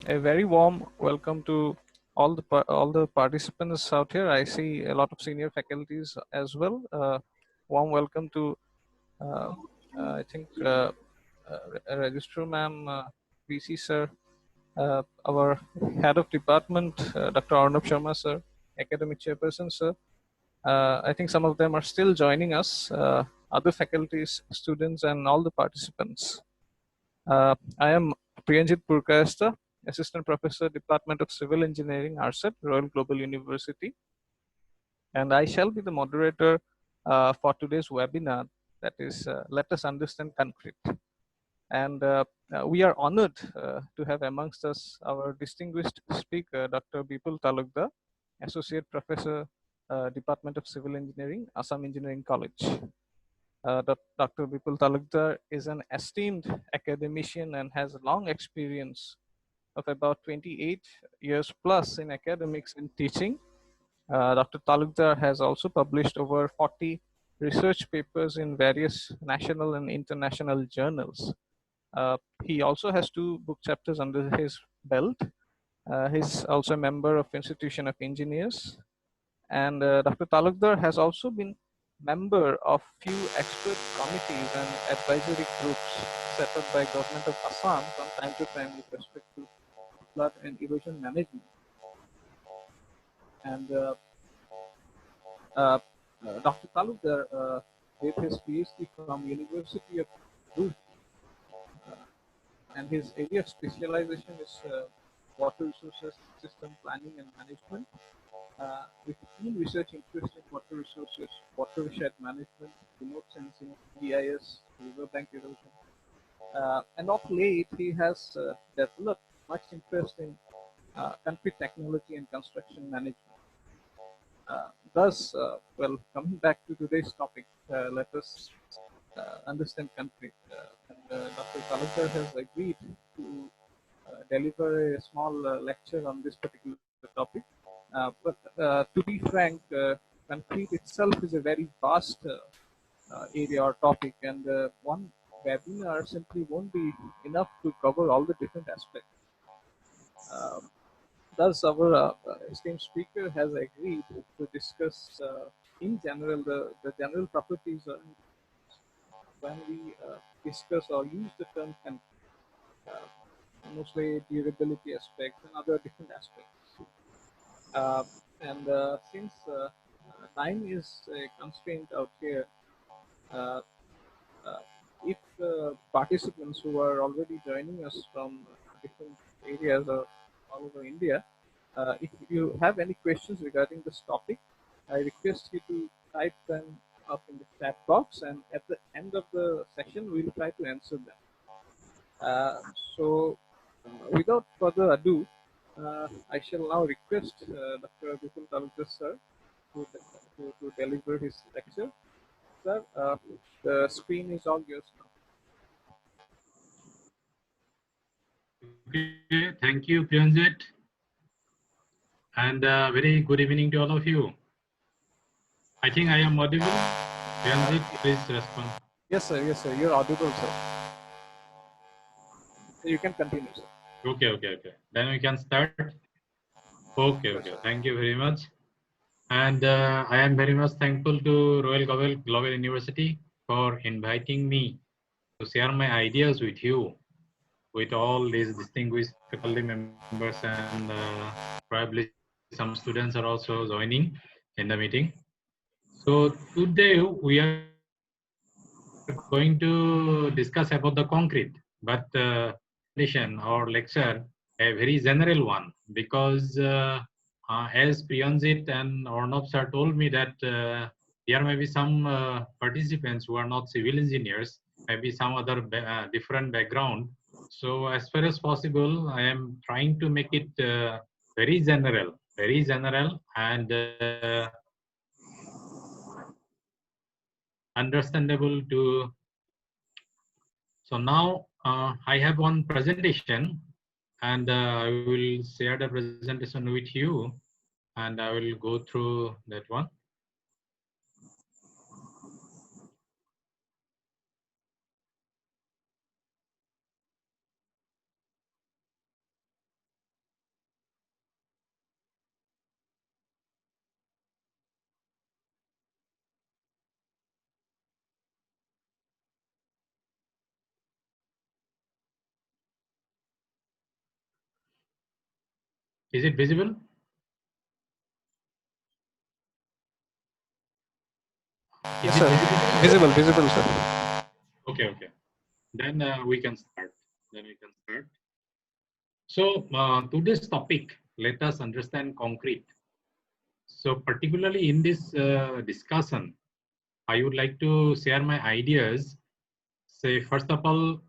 A very warm welcome to all the participants out here. I see a lot of senior faculties as well. Warm welcome to uh, I think Registrar Ma'am, VC Sir, our Head of Department, Dr. Arnab Sharma Sir, Academic Chairperson Sir. I think some of them are still joining us. Other faculties, students, and all the participants. I am Priyanjit Purkayastha, Assistant Professor, Department of Civil Engineering, RSET, Royal Global University, and I shall be the moderator for today's webinar, that is, Let Us Understand Concrete. And we are honored to have amongst us our distinguished speaker, Dr. Bipul Talukdar, Associate Professor, Department of Civil Engineering, Assam Engineering College. Dr. Bipul Talukdar is an esteemed academician and has a long experience of about 28 years plus in academics and teaching. Dr. Talukdar has also published over 40 research papers in various national and international journals. He also has 2 book chapters under his belt. He's also a member of Institution of Engineers, and Dr. Talukdar has also been member of few expert committees and advisory groups set up by Government of Assam from time to time with respect to flood and erosion management. And Dr. Talukdar did his PhD from University of Roorkee, and his area of specialization is water resources system planning and management, with keen research interest in water resources, watershed management, remote sensing, GIS, riverbank erosion. And of late, he has developed much interest in concrete technology and construction management. Well, coming back to today's topic, let us understand concrete. Dr. Talukdar has agreed to deliver a small lecture on this particular topic. But to be frank, concrete itself is a very vast area or topic, and one webinar simply won't be enough to cover all the different aspects. Uh, Thus, our esteemed speaker has agreed to discuss in general the general properties when we discuss or use the term concrete, mostly durability aspects and other different aspects. Uh, and since time is a constraint out here, uh, uh, if participants who are already joining us from different areas or all over India, if you have any questions regarding this topic, I request you to type them up in the chat box, and at the end of the session, we'll try to answer them. Uh, so, without further ado, I shall now request Dr. Bipul Talukdar sir to deliver his lecture. Sir, the screen is all yours now. Okay, thank you, Priyanjit. And very good evening to all of you. I think I am audible. Priyanjit, please respond. Yes, sir. You're audible, sir. You can continue, sir. Okay. Then we can start. Okay. Thank you very much. And I am very much thankful to Royal Global University for inviting me to share my ideas with you, with all these distinguished faculty members, and probably some students are also joining in the meeting. So today we are going to discuss about the concrete, but presentation or lecture a very general one, because as Priyanjit and Arnab sir told me that there may be some participants who are not civil engineers, maybe some other different background. So as far as possible, I am trying to make it very general and understandable to. So now I have one presentation, and I will share the presentation with you, and I will go through that one. Is it visible? Yes, sir. Visible, sir. Okay. Then we can start. So today's topic, let us understand concrete. So particularly in this discussion, I would like to share my ideas. Say, first of all,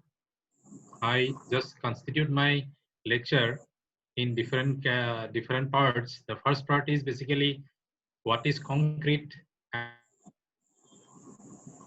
I just constitute my lecture in different parts. The first part is basically what is concrete, and the second part is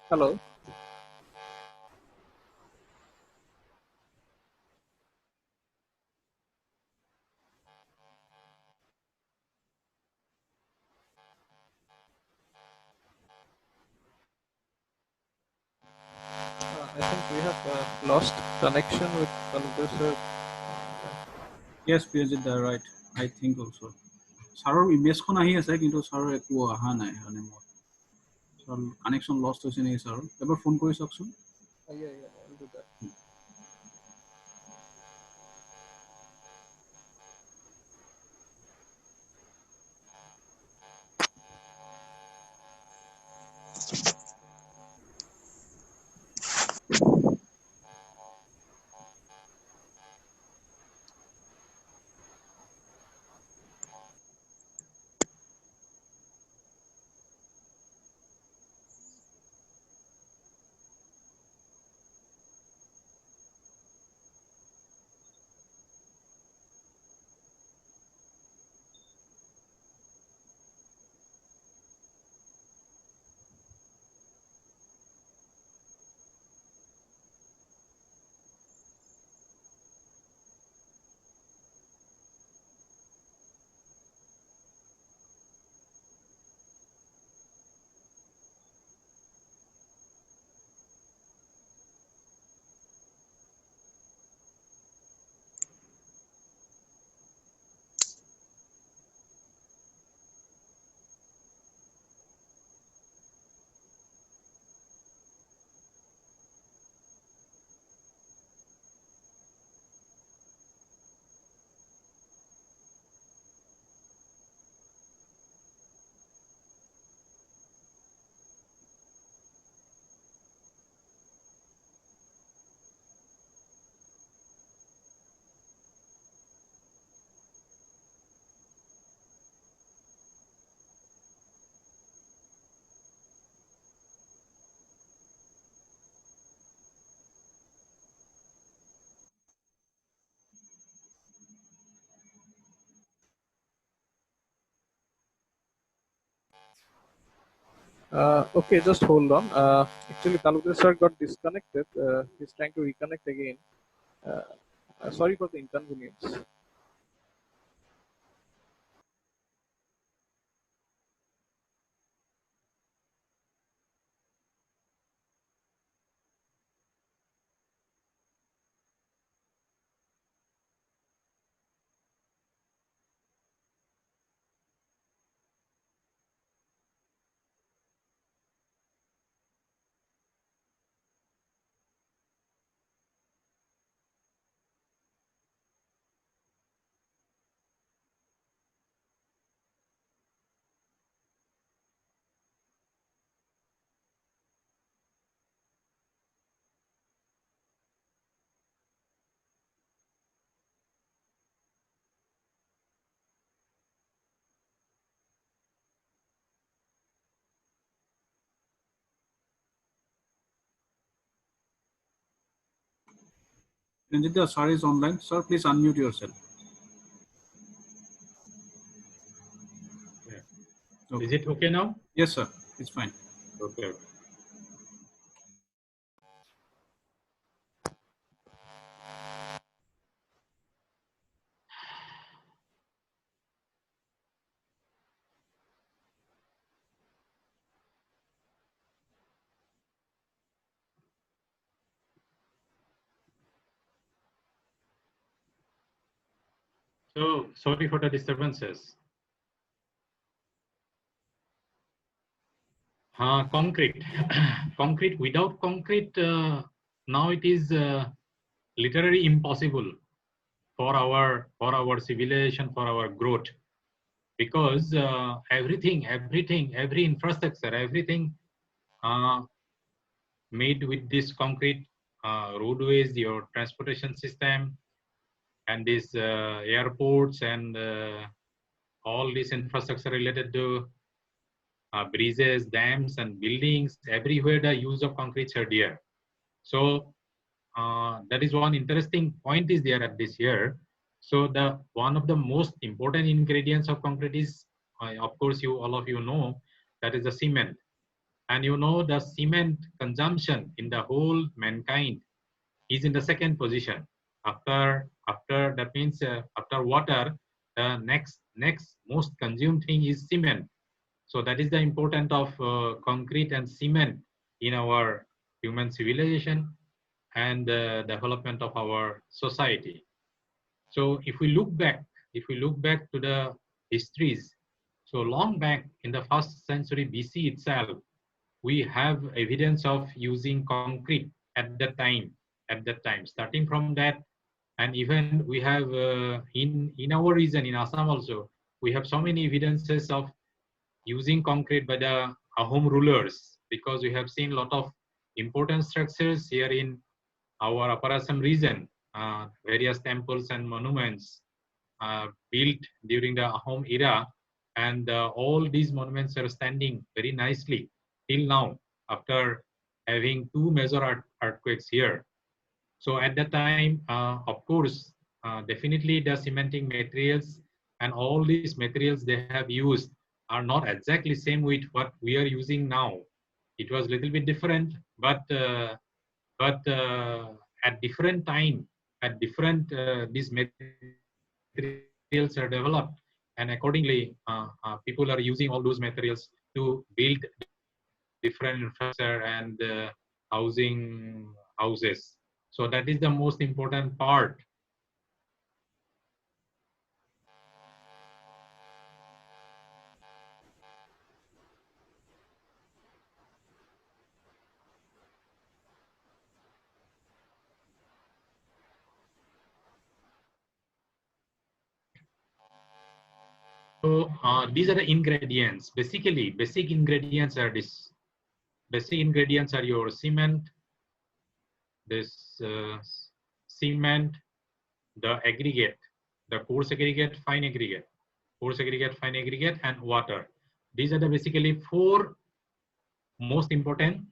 Hello. I think we have lost connection with Talukdar sir. Yes, Piyajit, right. I think also. Sarar ইমেজখন আহি আছে কিন্তু ছাৰৰ একো অহা নাই মানে মোৰ connection লষ্ট হৈছে নেকি ছাৰ এবাৰ ফোন কৰি চাওকচোন Yeah, I'll do that. Okay, just hold on. Actually, Talukdar sir got disconnected. He's trying to reconnect again. Sorry for the inconvenience. Ranjit, sir is online. Sir, please unmute yourself. Yeah. Okay. Is it okay now? Yes, sir. It's fine. Okay. So sorry for the disturbances. Concrete. Concrete. Without concrete, now it is literally impossible for our civilization, for our growth, because every infrastructure, everything uh, made with this concrete, roadways, your transportation system, and these airports, and all this infrastructure related to bridges, dams, and buildings. Everywhere the use of concrete are there. So that is one interesting point is there at this year. So the one of the most important ingredients of concrete is, of course, you all of you know, that is the cement. And you know the cement consumption in the whole mankind is in the second position. After that means after water, the next most consumed thing is cement. So that is the importance of concrete and cement in our human civilization and the development of our society. So if we look back to the histories, so long back in the 1st century BC itself, we have evidence of using concrete at that time. Starting from that, and even we have in our region in Assam also, we have so many evidences of using concrete by the Ahom rulers, because we have seen a lot of important structures here in our Upper Assam region, various temples and monuments built during the Ahom era, and all these monuments are standing very nicely till now after having two major earthquakes here. So at that time, of course, definitely the cementing materials and all these materials they have used are not exactly same with what we are using now. It was a little bit different, but at different time, at different these materials are developed, and accordingly, people are using all those materials to build different infrastructure and housing houses. So that is the most important part. So these are the ingredients. Basically, basic ingredients are this. Basic ingredients are your cement, this cement, the aggregate, the coarse aggregate, fine aggregate, coarse aggregate, fine aggregate, and water. These are the basically four most important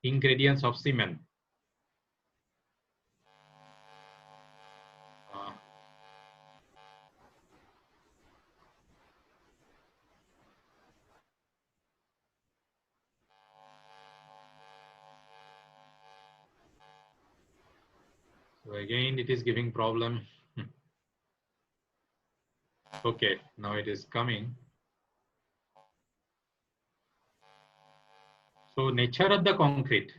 ingredients of cement. Uh, so again, it is giving problem. Okay, now it is coming. So nature of the concrete.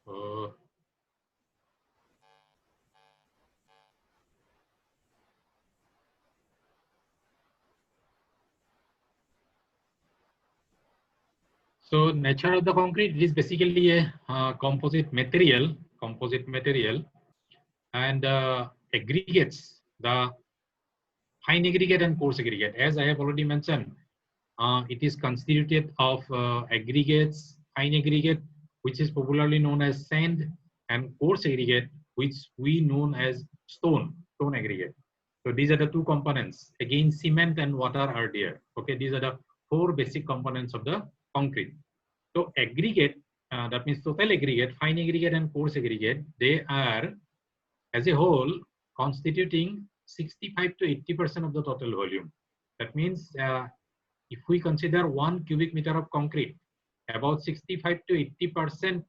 Uh, So nature of the concrete is basically a composite material, and aggregates, the fine aggregate and coarse aggregate. As I have already mentioned, it is constituted of aggregates, fine aggregate, which is popularly known as sand, and coarse aggregate, which we known as stone aggregate. So these are the two components. Again, cement and water are there. Okay, these are the four basic components of the concrete. So aggregate, that means total aggregate, fine aggregate and coarse aggregate, they are as a whole constituting 65 to 80% of the total volume. That means if we consider 1 cubic meter of concrete, about 65 to 80%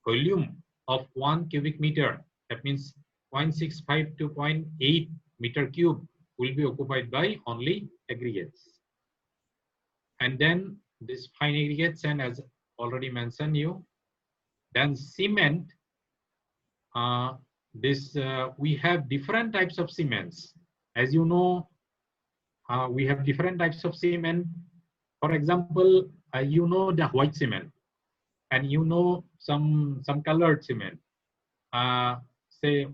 volume of 1 cubic meter, that means 0.65 to 0.8 meter cube will be occupied by only aggregates. And then this fine aggregates, and as already mentioned you, then cement, we have different types of cements. As you know, we have different types of cement. For example, you know the white cement, and you know some colored cement. Say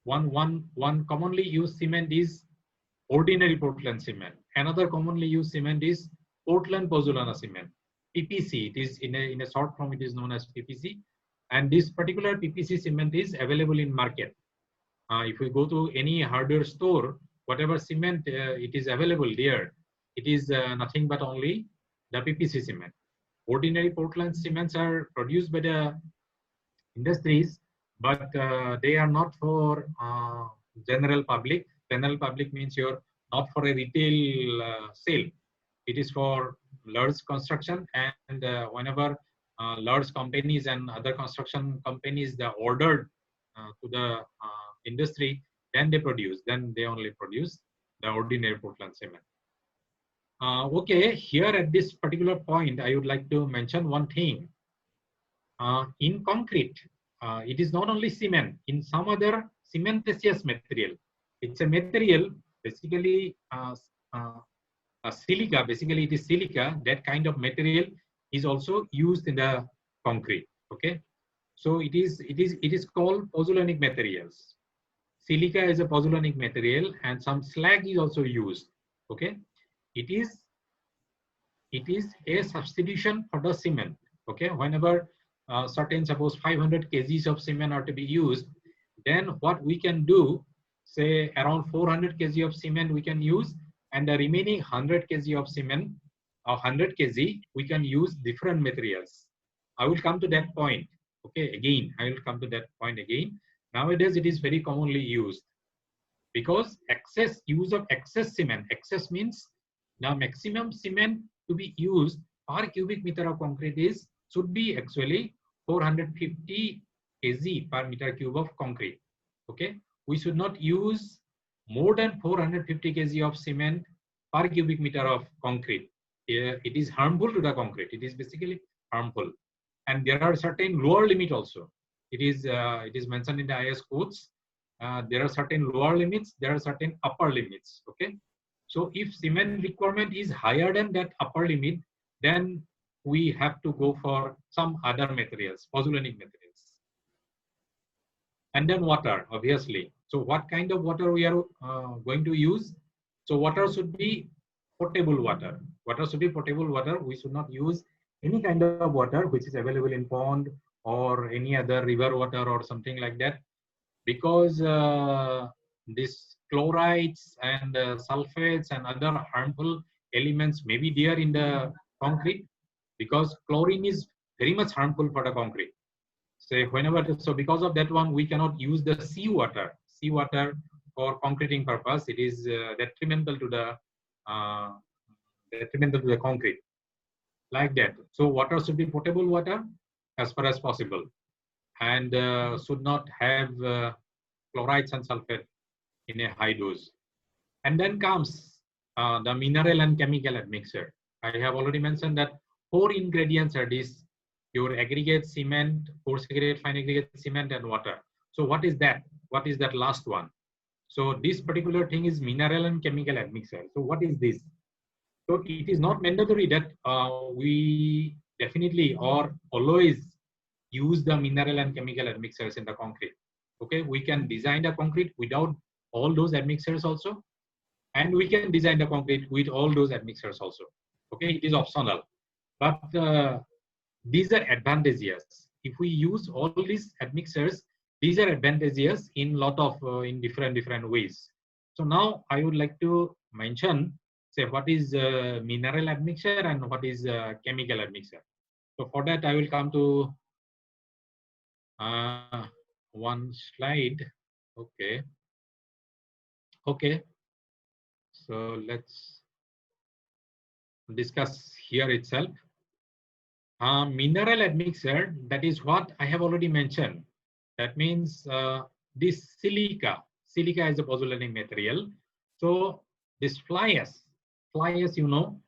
one commonly used cement is ordinary Portland cement. Another commonly used cement is Portland Pozzolana cement, PPC. It is in a short form. It is known as PPC, and this particular PPC cement is available in market. If we go to any hardware store, whatever cement it is available there, it is nothing but only the PPC cement. Ordinary Portland cements are produced by the industries, but they are not for general public. General public means you're not for a retail sale. It is for large construction, and whenever large companies and other construction companies they ordered to the industry, then they produce. Then they only produce the ordinary Portland cement. Okay, here at this particular point, I would like to mention one thing. In concrete, it is not only cement. In some other cementitious material, it's a material basically silica. Basically, it is silica. That kind of material is also used in the concrete. Okay, so it is called pozzolanic materials. Silica is a pozzolanic material, and some slag is also used. Okay, it is a substitution for the cement. Okay, whenever certain, suppose 500 kgs of cement are to be used, then what we can do, say around 400 kg of cement we can use, and the remaining 100 kg of cement, or 100 kg, we can use different materials. I will come to that point. Okay, again, I will come to that point again. Nowadays, it is very commonly used because excess use of excess cement. Excess means the maximum cement to be used per cubic meter of concrete should be actually 450 kg per meter cube of concrete. Okay, we should not use more than 450 kg of cement per cubic meter of concrete. It is harmful to the concrete. It is basically harmful, and there are certain lower limit also. It is mentioned in the IS codes. There are certain lower limits. There are certain upper limits. Okay, so if cement requirement is higher than that upper limit, then we have to go for some other materials, pozzolanic materials. And then water, obviously. So what kind of water we are going to use? So water should be potable water. Water should be potable water. We should not use any kind of water which is available in pond or any other river water or something like that, because these chlorides and sulfates and other harmful elements may be there in the concrete, because chlorine is very much harmful for the concrete. So because of that one, we cannot use the seawater for concreting purpose. It is detrimental to the concrete, like that. So water should be potable water as far as possible, and should not have chlorides and sulfate in a high dose. And then comes the mineral and chemical admixture. I have already mentioned that 4 ingredients are these: your aggregate, cement, coarse aggregate, fine aggregate, cement, and water. So what is that? What is that last one? So this particular thing is mineral and chemical admixture. So what is this? So it is not mandatory that we definitely or always use the mineral and chemical admixtures in the concrete. Okay, we can design the concrete without all those admixtures also, and we can design the concrete with all those admixtures also. Okay, it is optional, but these are advantageous. If we use all these admixtures, these are advantageous in lot of in different ways. So now I would like to mention say what is mineral admixture and what is chemical admixture. So for that, I will come to one slide. Okay. Okay. So let's discuss here itself. Mineral admixture, that is what I have already mentioned. That means this silica is a pozzolanic material. So this fly ash, you know,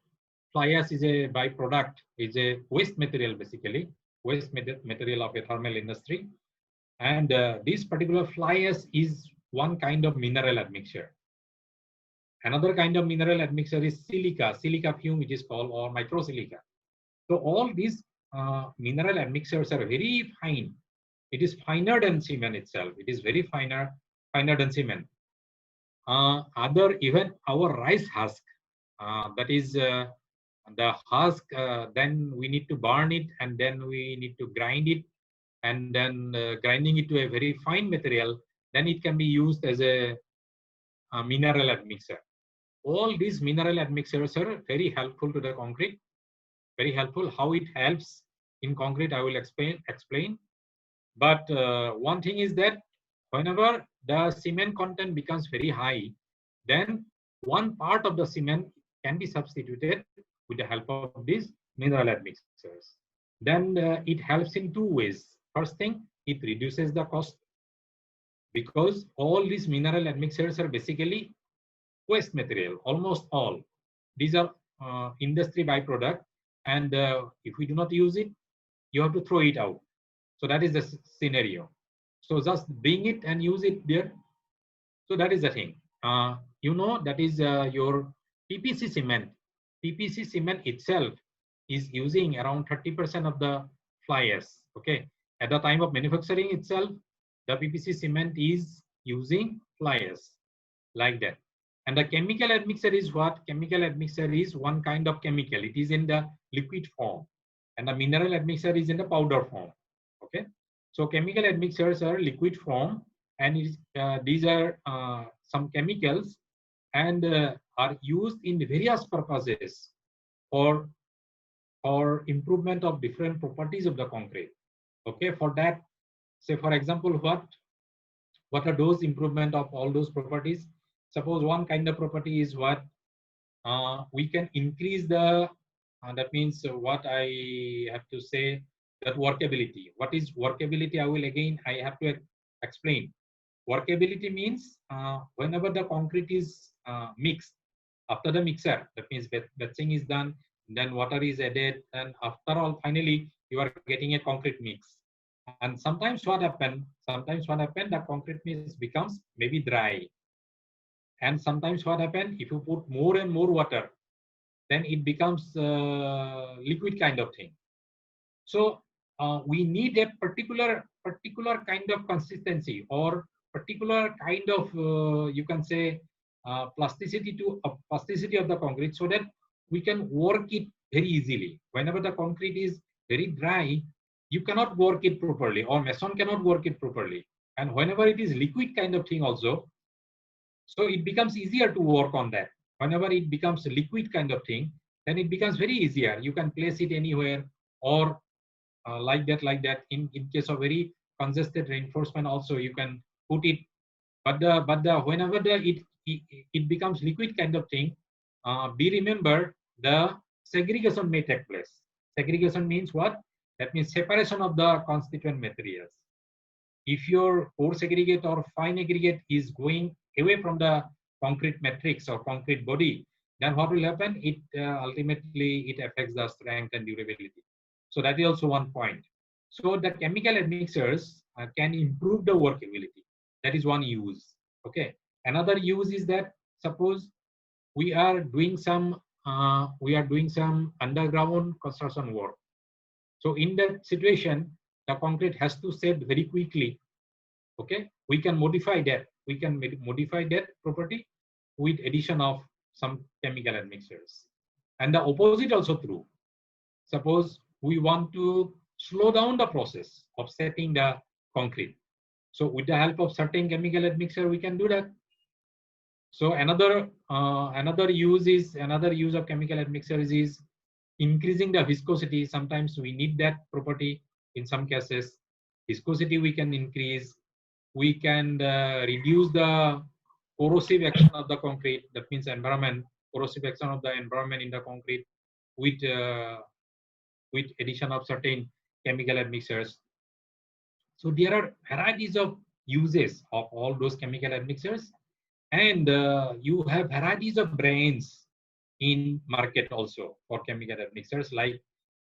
fly ash is a byproduct, is a waste material basically, waste material of a thermal industry. And this particular fly ash is one kind of mineral admixture. Another kind of mineral admixture is silica fume, which is called, or microsilica. So all these mineral admixtures are very fine. It is finer than cement itself. It is very finer than cement. Even our rice husk, that is the husk, then we need to burn it, and then we need to grind it, and then grinding it to a very fine material, then it can be used as a mineral admixture. All these mineral admixtures are very helpful to the concrete. Very helpful. How it helps in concrete, I will explain. But one thing is that whenever the cement content becomes very high, then one part of the cement can be substituted with the help of these mineral admixtures. Then it helps in two ways. First thing, it reduces the cost, because all these mineral admixtures are basically waste material, almost all. These are industry byproduct, and if we do not use it, you have to throw it out. So that is the scenario. So just bring it and use it there. So that is the thing. You know, that is your PPC cement. PPC cement itself is using around 30% of the fly ash. Okay. At the time of manufacturing itself, the PPC cement is using fly ash, like that. And the chemical admixture is what? Chemical admixture is one kind of chemical. It is in the liquid form, and the mineral admixture is in the powder form. Okay. So chemical admixtures are liquid form, and these are some chemicals, and are used in various purposes for improvement of different properties of the concrete. Okay. For that, say for example, what are those improvement of all those properties? Suppose one kind of property is what we can increase the, that means what I have to say, that workability. What is workability? I have to explain. Workability means whenever the concrete is mixed, after the mixer, that means batching is done, then water is added, and after all, finally, you are getting a concrete mix. And sometimes what happens, the concrete mix becomes maybe dry. And sometimes what happens, if you put more and more water, then it becomes liquid kind of thing. So we need a particular kind of consistency, or particular kind of you can say plasticity of the concrete, so that we can work it very easily. Whenever the concrete is very dry, you cannot work it properly, or mason cannot work it properly. And whenever it is liquid kind of thing also, so it becomes easier to work on that. Whenever it becomes a liquid kind of thing, then it becomes very easier. You can place it anywhere, or like that. In case of very congested reinforcement, also you can put it. But whenever it becomes liquid kind of thing, be remember the segregation may take place. Segregation means what? That means separation of the constituent materials. If your coarse aggregate or fine aggregate is going away from the concrete matrix or concrete body, then what will happen? It ultimately it affects the strength and durability. So that is also one point. So the chemical admixtures can improve the workability. That is one use. Okay. Another use is that suppose we are doing some underground construction work. So in that situation, the concrete has to set very quickly. Okay, we can modify that. We can modify that property with addition of some chemical admixtures. And the opposite also true. Suppose we want to slow down the process of setting the concrete. So with the help of certain chemical admixture, we can do that. So another use of chemical admixtures is increasing the viscosity. Sometimes we need that property. In some cases, viscosity we can increase. We can reduce the corrosive action of the concrete. That means environment, corrosive action of the environment in the concrete with addition of certain chemical admixtures. So there are varieties of uses of all those chemical admixtures, and you have varieties of brands in market also for chemical admixtures. Like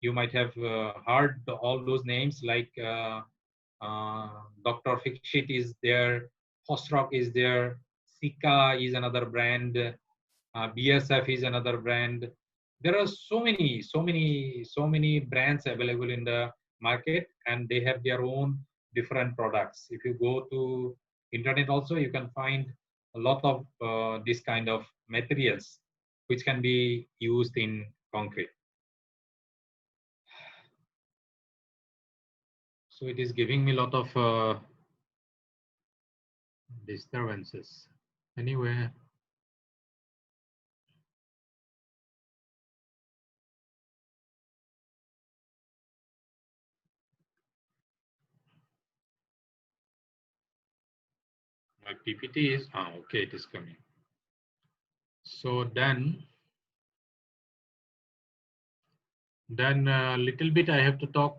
you might have heard all those names like Dr. Fixit is there, Fosroc is there, Sika is another brand, BSF is another brand. There are so many brands available in the market, and they have their own different products. If you go to internet also, you can find a lot of this kind of materials which can be used in concrete. So it is giving me a lot of disturbances. Anyway, my PPT is okay. It is coming. So then a little bit I have to talk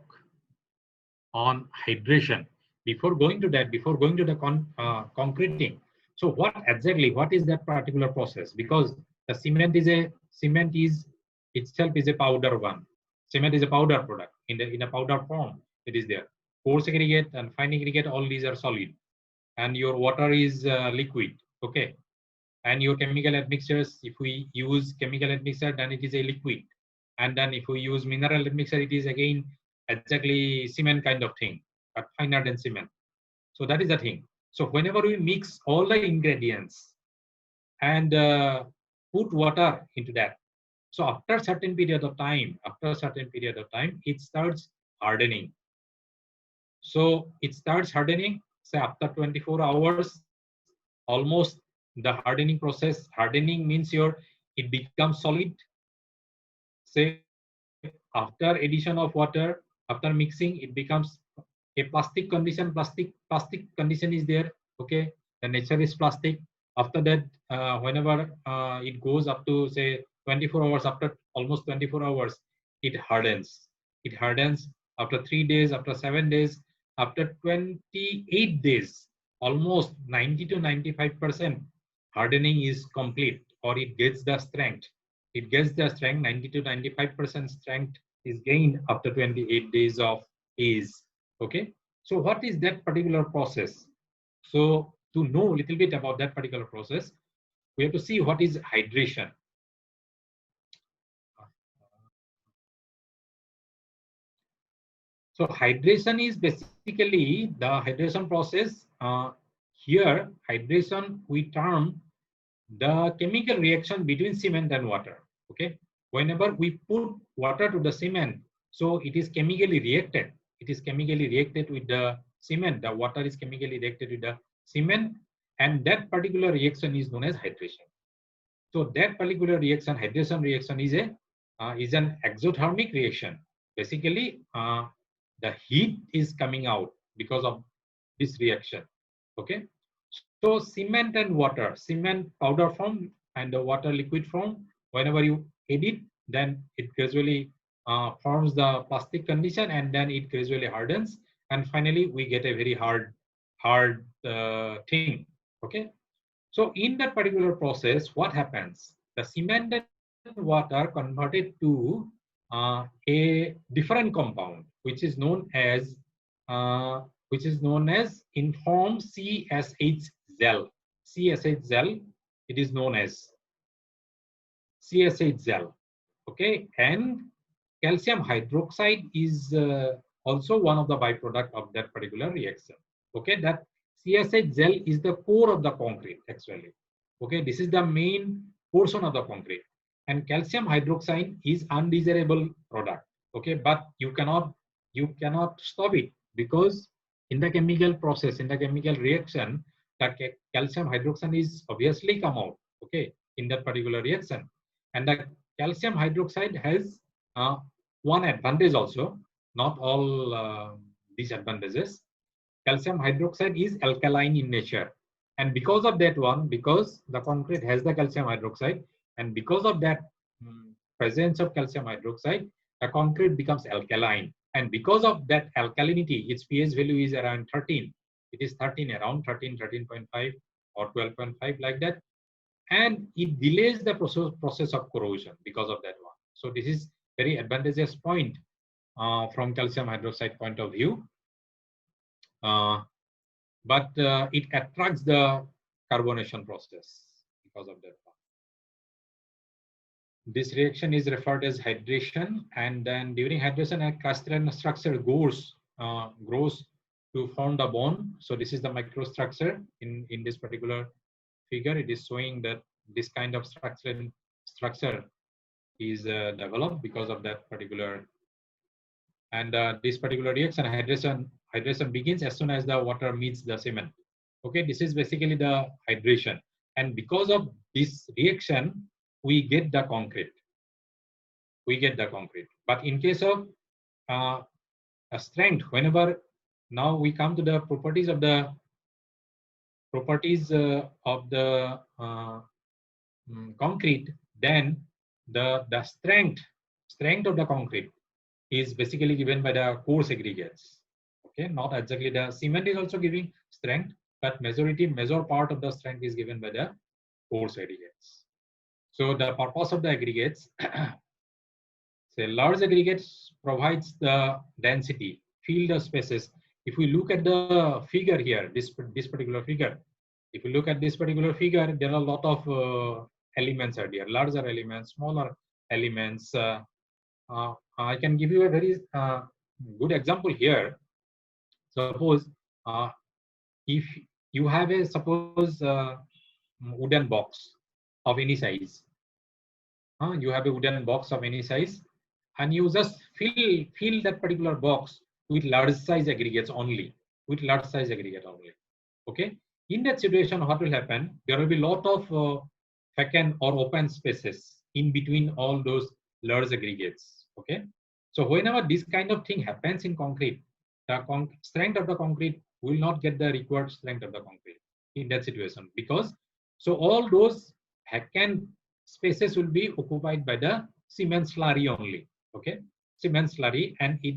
on hydration. Before going to that, before going to the concreting, so what is that particular process? Because the cement is itself is a powder one. Cement is a powder product in a powder form. It is there. Coarse aggregate and fine aggregate, all these are solid, and your water is liquid. Okay, and your chemical admixtures, if we use chemical admixture, then it is a liquid, and then if we use mineral admixture, it is again exactly cement kind of thing, but finer than cement. So that is the thing. So whenever we mix all the ingredients and put water into that, so after a certain period of time, it starts hardening. So it starts hardening, say after 24 hours, almost the hardening process. Hardening means it becomes solid. Say after addition of water, after mixing, it becomes a plastic condition. Plastic condition is there. Okay, the nature is plastic. After that, whenever it goes up to say 24 hours, after almost 24 hours, it hardens. It hardens after 3 days, after 7 days, after 28 days, almost 90 to 95% hardening is complete, or it gets the strength. It gets the strength. 90 to 95% strength is gained after 28 days of age. Okay, so what is that particular process? So to know a little bit about that particular process, we have to see what is hydration. So hydration is basically the hydration process. Here, hydration we term the chemical reaction between cement and water. Okay, whenever we put water to the cement, so it is chemically reacted. It is chemically reacted with the cement. The water is chemically reacted with the cement, and that particular reaction is known as hydration. So that particular reaction, hydration reaction, is an exothermic reaction. Basically, the heat is coming out because of this reaction. Okay, so cement and water, cement powder form and the water liquid form, whenever you add it, then it gradually forms the plastic condition, and then it gradually hardens, and finally we get a very hard thing. Okay, so in that particular process, what happens? The cement and water converted to a different compound, which is known as informed CSH gel. CSH gel, it is known as CSH gel. Okay, and calcium hydroxide is also one of the byproduct of that particular reaction. Okay, that CSH gel is the core of the concrete actually. Okay, this is the main portion of the concrete, and calcium hydroxide is undesirable product. Okay, but you cannot stop it, because in the chemical process, in the chemical reaction, the calcium hydroxide is obviously come out, okay, in that particular reaction. And the calcium hydroxide has one advantage also, not all disadvantages. Calcium hydroxide is alkaline in nature, and because of that one, because the concrete has the calcium hydroxide, and because of that presence of calcium hydroxide, the concrete becomes alkaline, and because of that alkalinity, its pH value is around 13. It is 13, around 13, 13.5 or 12.5, like that, and it delays the process of corrosion because of that one. So this is very advantageous point from calcium hydroxide point of view. But it attracts the carbonation process because of that. This reaction is referred as hydration, and then during hydration, a crystalline structure grows to form the bond. So this is the microstructure in this particular figure. It is showing that this kind of structure is developed because of that particular. And this particular reaction, hydration begins as soon as the water meets the cement. Okay, this is basically the hydration, and because of this reaction, we get the concrete. But in case of a strength, whenever now we come to the properties of the concrete, then the strength of the concrete is basically given by the coarse aggregates. Okay, not exactly the cement is also giving strength, but major part of the strength is given by the coarse aggregates. So the purpose of the aggregates, say large aggregates provides the density, fill the spaces. If we look at the figure here, this particular figure, if you look at this particular figure, there are a lot of elements are there, larger elements, smaller elements. I can give you a very good example here. Suppose if you have a wooden box of any size, you have a wooden box of any size, and you just fill that particular box with large size aggregates only, okay. In that situation, what will happen? There will be a lot of vacant or open spaces in between all those large aggregates, okay. So whenever this kind of thing happens in concrete, the strength of the concrete will not get the required strength of the concrete in that situation, because so all those vacant spaces will be occupied by the cement slurry only, okay, cement slurry, and it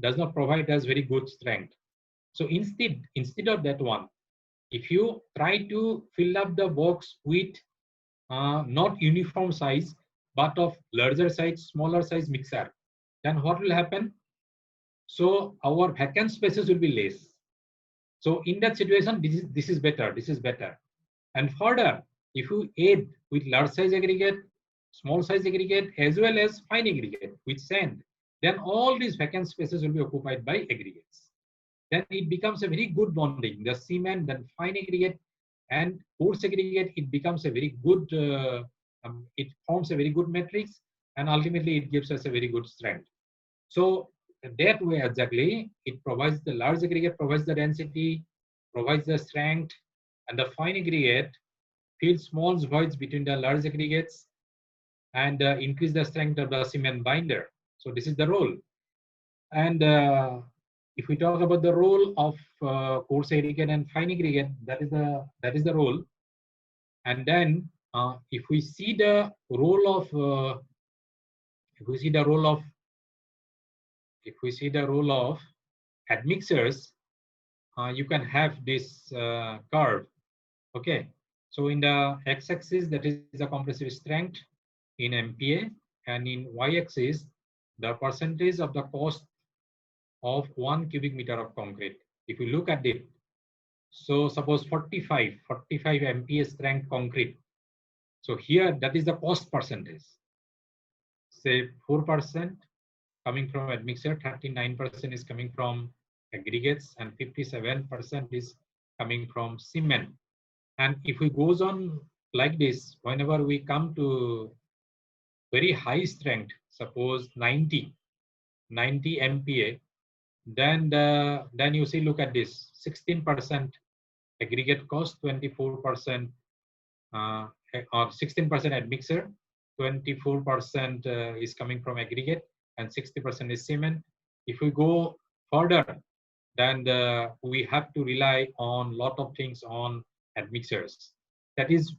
does not provide us very good strength. So instead of that one, if you try to fill up the box with not uniform size but of larger size, smaller size mixer, then what will happen? So our vacant spaces will be less. So in that situation, this is better. And further, if you add with large size aggregate, small size aggregate, as well as fine aggregate with sand, then all these vacant spaces will be occupied by aggregates. Then it becomes a very good bonding. The cement, then fine aggregate, and coarse aggregate, it becomes a very good, it forms a very good matrix, and ultimately it gives us a very good strength. So that way exactly, it provides the large aggregate, provides the density, provides the strength, and the fine aggregate fills small voids between the large aggregates and increase the strength of the cement binder. So this is the role. And if we talk about the role of coarse aggregate and fine aggregate, that is the role. And then if we see the role of admixtures, you can have this curve. Okay, so in the x-axis, that is the compressive strength in MPa, and in y-axis, the percentage of the cost of 1 cubic meter of concrete. If you look at it, so suppose 45 MPa strength concrete. So here, that is the cost percentage. Say 4% coming from admixture, 39% is coming from aggregates, and 57% is coming from cement. And if we goes on like this, whenever we come to very high strength, suppose 90 MPa, then you see, look at this, 16% aggregate cost 24% or 16% admixture, 24% is coming from aggregate, and 60% is cement. If we go further, then we have to rely on lot of things on admixtures. That is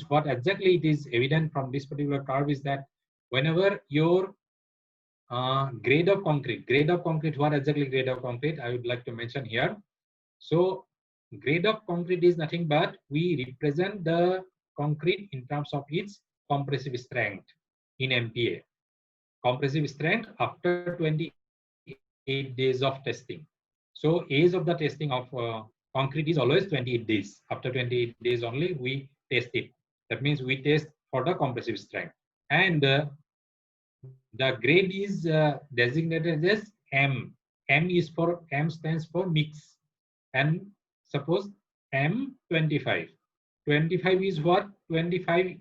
what exactly it is evident from this particular curve, is that whenever your grade of concrete, what exactly grade of concrete I would like to mention here. So grade of concrete is nothing but we represent the concrete in terms of its compressive strength in MPa. Compressive strength after 28 days of testing. So age of the testing of concrete is always 28 days. After 28 days only we test it. That means we test for the compressive strength. And the grade is designated as M. M stands for mix. And suppose M25. 25 is what? 25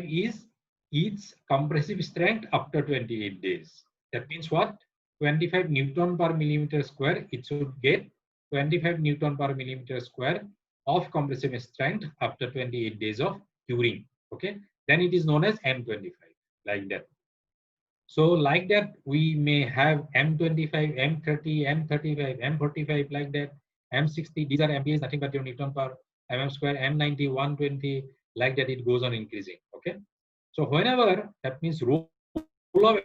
is its compressive strength after 28 days. That means what? 25 Newton per millimeter square. It should get 25 Newton per millimeter square of compressive strength after 28 days of curing. Okay. Then it is known as M25, like that. So like that, we may have M25, M30, M35, M45, like that, M60. These are MPAs, nothing but your Newton per mm square, M90, 120, like that. It goes on increasing. Okay. So whenever, that means role of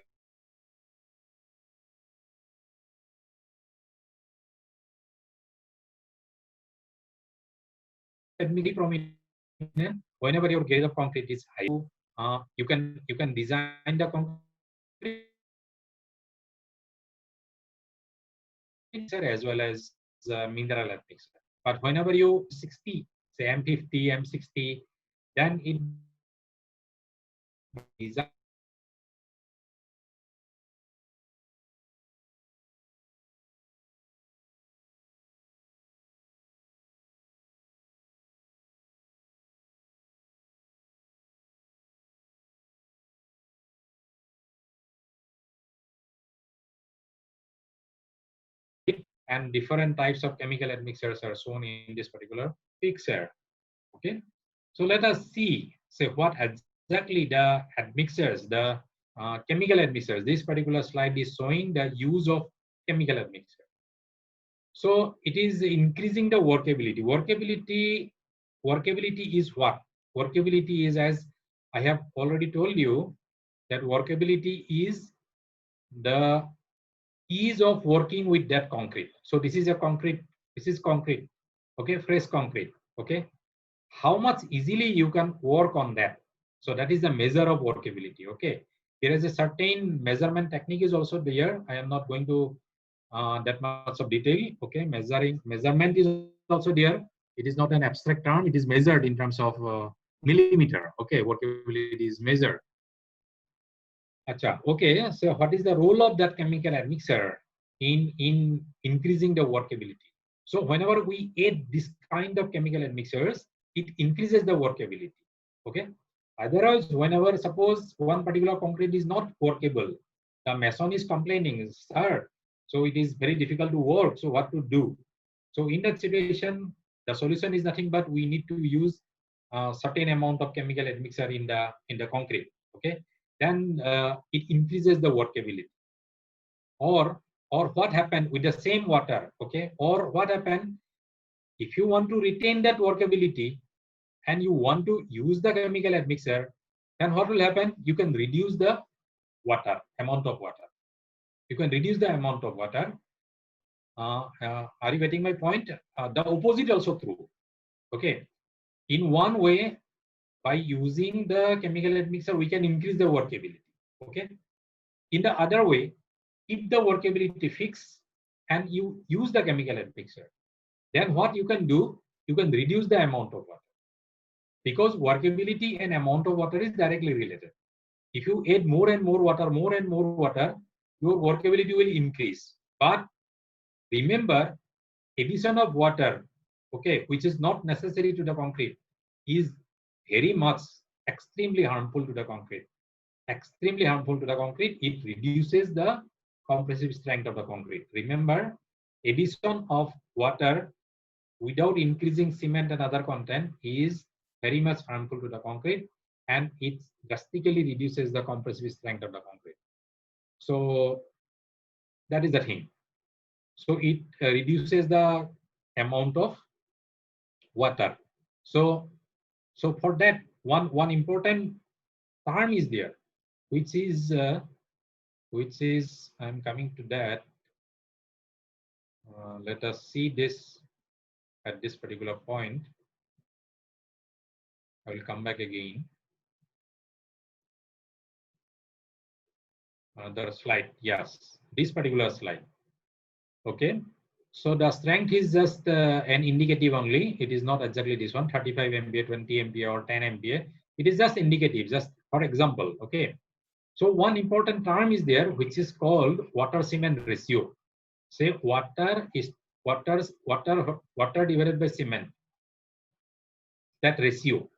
prominent. Whenever your grade of concrete is high, you can design the concrete as well as mineral admixture. But whenever you 60, say M50, M60, then it design and different types of chemical admixtures are shown in this particular picture. Okay, so let us see, say, what exactly the admixtures, the chemical admixtures. This particular slide is showing the use of chemical admixture. So it is increasing the workability. Workability is what? Workability is, as I have already told you, that workability is the ease of working with that concrete. So this is a concrete, this is concrete, okay, fresh concrete, okay. How much easily you can work on that. So that is the measure of workability, okay. There is a certain measurement technique is also there. I am not going to that much of detail, okay. Measurement is also there. It is not an abstract term. It is measured in terms of millimeter, okay. Workability is measured. Achha, okay, so what is the role of that chemical admixture in increasing the workability? So whenever we add this kind of chemical admixtures, it increases the workability, okay? Otherwise, whenever suppose one particular concrete is not workable, the mason is complaining, sir, so it is very difficult to work, so what to do? So in that situation, the solution is nothing but we need to use a certain amount of chemical admixture in the concrete, okay? Then it increases the workability. Or what happened with the same water, okay? Or what happened if you want to retain that workability and you want to use the chemical admixture, then what will happen? You can reduce the amount of water. You can reduce the amount of water. Are you getting my point? The opposite also true, okay? In one way, by using the chemical admixture, we can increase the workability, okay? In the other way, if the workability fixed and you use the chemical admixture, then what you can do, you can reduce the amount of water, because workability and amount of water is directly related. If you add more and more water, your workability will increase. But remember, addition of water, okay, which is not necessary to the concrete, is very much extremely harmful to the concrete. Extremely harmful to the concrete. It reduces the compressive strength of the concrete. Remember, addition of water without increasing cement and other content is very much harmful to the concrete, and it drastically reduces the compressive strength of the concrete. So that is the thing. So it reduces the amount of water. So for that, one important term is there, which is I'm coming to that. Let us see this at this particular point. I will come back again. Another slide. Yes, this particular slide. Okay. So the strength is just an indicative only. It is not exactly this one, 35 MPa, 20 MPa, or 10 MPa. It is just indicative, just for example. Okay. So one important term is there, which is called water cement ratio. Say water is water divided by cement. That ratio.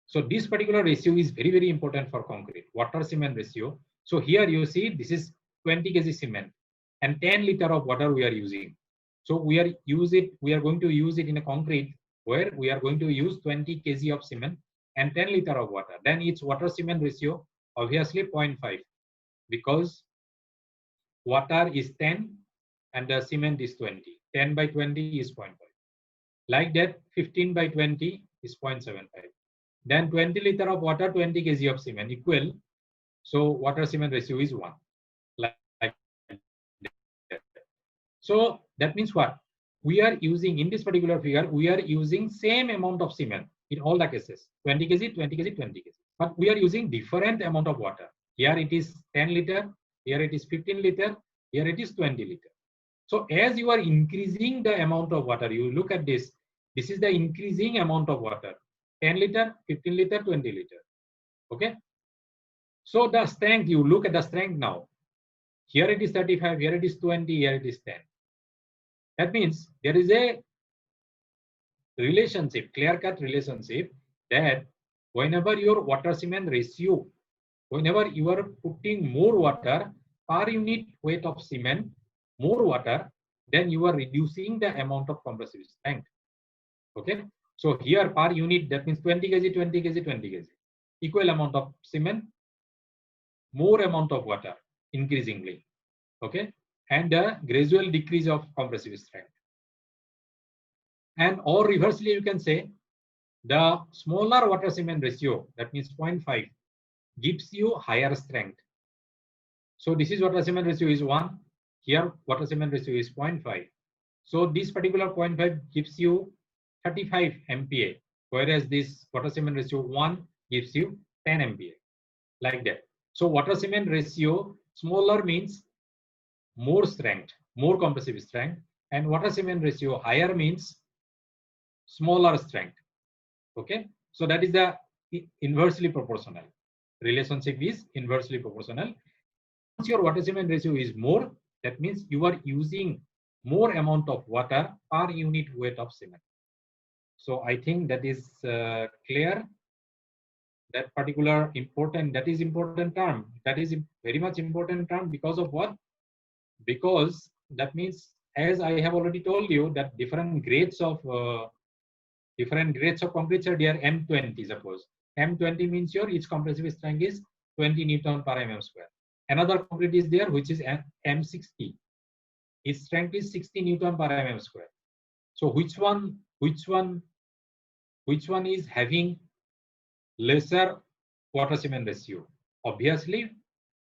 So this particular ratio is very, very important for concrete, water cement ratio. So here you see this is 20 kg cement and 10 liter of water we are using. So we are going to use it in a concrete where we are going to use 20 kg of cement and 10 liter of water. Then its water cement ratio obviously 0.5, because water is 10 and the cement is 20. 10 by 20 is 0.5. Like that, 15 by 20 is 0.75. Then 20 liter of water, 20 kg of cement equal. So water cement ratio is 1. Like that. So that means what? We are using in this particular figure, we are using same amount of cement in all the cases, 20 kg, 20 kg, 20 kg. But we are using different amount of water. Here it is 10 liter, here it is 15 liter, here it is 20 liter. So as you are increasing the amount of water, you look at this. This is the increasing amount of water. 10 liter, 15 liter, 20 liter. Okay. So the strength, you look at the strength now. Here it is 35, here it is 20, here it is 10. That means there is a relationship, clear-cut relationship, that whenever your water cement ratio, whenever you are putting more water per unit weight of cement, more water, then you are reducing the amount of compressive strength. Okay. So here per unit, that means 20 kg, 20 kg, 20 kg. Equal amount of cement, more amount of water increasingly. Okay. And a gradual decrease of compressive strength. And or reversely, you can say the smaller water cement ratio, that means 0.5, gives you higher strength. So this is water cement ratio is 1. Here water cement ratio is 0.5. So this particular 0.5 gives you 35 MPa, whereas this water cement ratio 1 gives you 10 MPa, like that. So water cement ratio smaller means more strength, more compressive strength, and water cement ratio higher means smaller strength. Okay, so that is the inversely proportional relationship, is inversely proportional. Once your water cement ratio is more, that means you are using more amount of water per unit weight of cement. So I think that is clear. That particular important, that is important term, that is very much important term, because of what? Because that means, as I have already told you, that different grades of concrete are there. M20, suppose M20 means your each compressive strength is 20 Newton per mm square. Another concrete is there which is M60. Its strength is 60 Newton per mm square. So which one is having lesser water cement ratio? Obviously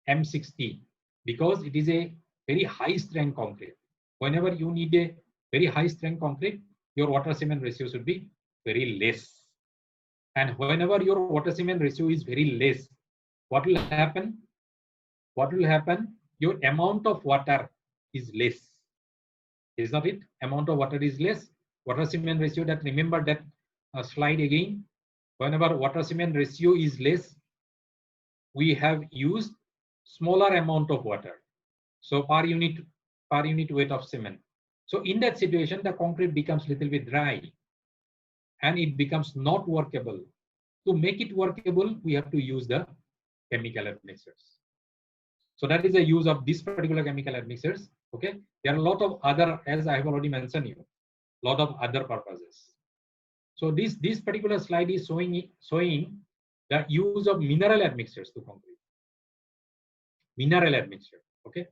M60, because it is a very high strength concrete. Whenever you need a very high strength concrete, your water cement ratio should be very less. And whenever your water cement ratio is very less, what will happen? Your amount of water is less. Is not it? Amount of water is less. Water cement ratio, that remember that slide again. Whenever water cement ratio is less, we have used smaller amount of water. So per unit weight of cement. So in that situation, the concrete becomes little bit dry and it becomes not workable. To make it workable, we have to use the chemical admixtures. So that is the use of this particular chemical admixtures. Okay, there are a lot of other, as I have already mentioned you, lot of other purposes. So this particular slide is showing the use of mineral admixtures to concrete. Mineral admixture. Okay.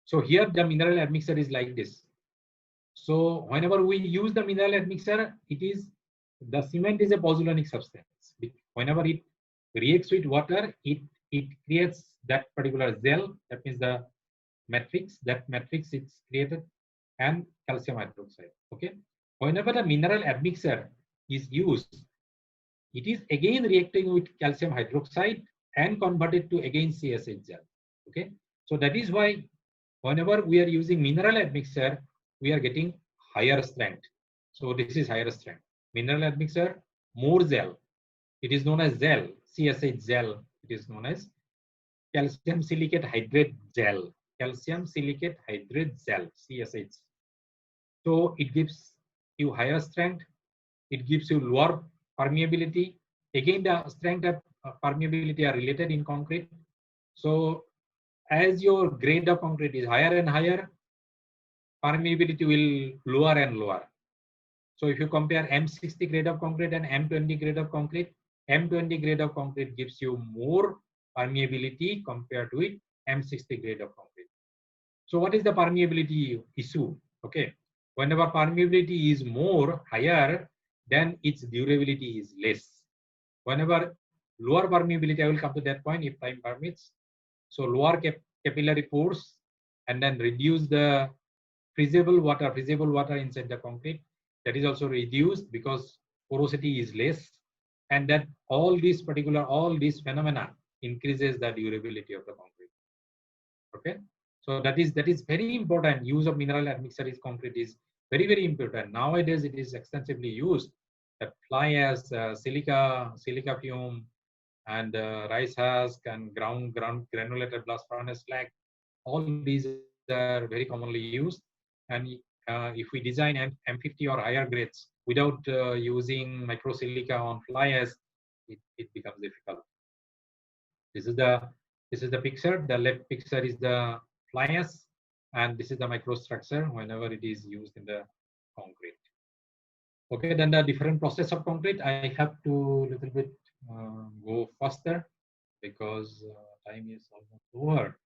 So here the mineral admixture is like this. So whenever we use the mineral admixture, it is the cement is a pozzolanic substance. Whenever it reacts with water, it creates that particular gel. That means the matrix. That matrix is created, and calcium hydroxide. Okay. Whenever the mineral admixture is used, it is again reacting with calcium hydroxide and converted to again CSH gel. Okay. So that is why whenever we are using mineral admixture, we are getting higher strength. So this is higher strength. Mineral admixture, more gel. It is known as gel, CSH gel. It is known as calcium silicate hydrate gel. Calcium silicate hydrate gel, CSH. So it gives you higher strength. It gives you lower permeability. Again, the strength and permeability are related in concrete. So as your grade of concrete is higher and higher, permeability will lower and lower. So if you compare M60 grade of concrete and M20 grade of concrete, M20 grade of concrete gives you more permeability compared with M60 grade of concrete. So what is the permeability issue? Okay, whenever permeability is more higher, then its durability is less. Whenever lower permeability, I will come to that point if time permits. So lower capillary pores, and then reduce the freezable water inside the concrete. That is also reduced because porosity is less, and that all these phenomena increases the durability of the concrete. Okay, so that is very important. Use of mineral admixture is concrete is very important. Nowadays it is extensively used. That fly ash, silica fume, and rice husk and ground granulated blast furnace slag. All these are very commonly used. And if we design M50 or higher grades without using microsilica on fly ash, it becomes difficult. This is the picture. The left picture is the fly ash, and this is the microstructure whenever it is used in the concrete. Okay, then the different process of concrete. I have to little bit go faster because time is almost over.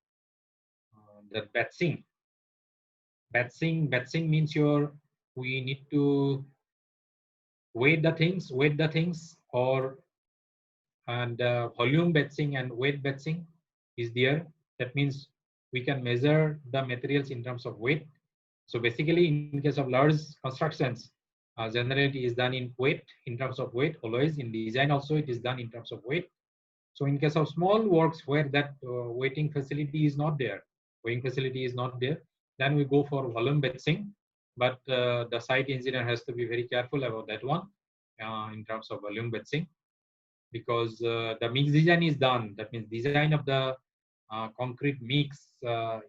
The batching means we need to weight the things, and volume batching and weight batching is there. That means we can measure the materials in terms of weight. So basically, in case of large constructions, generally it is done in weight, in terms of weight. Always in design also it is done in terms of weight. So in case of small works where that weighing facility is not there, then we go for volume batching. But the site engineer has to be very careful about that one in terms of volume batching, because the mix design is done. That means design of the concrete mix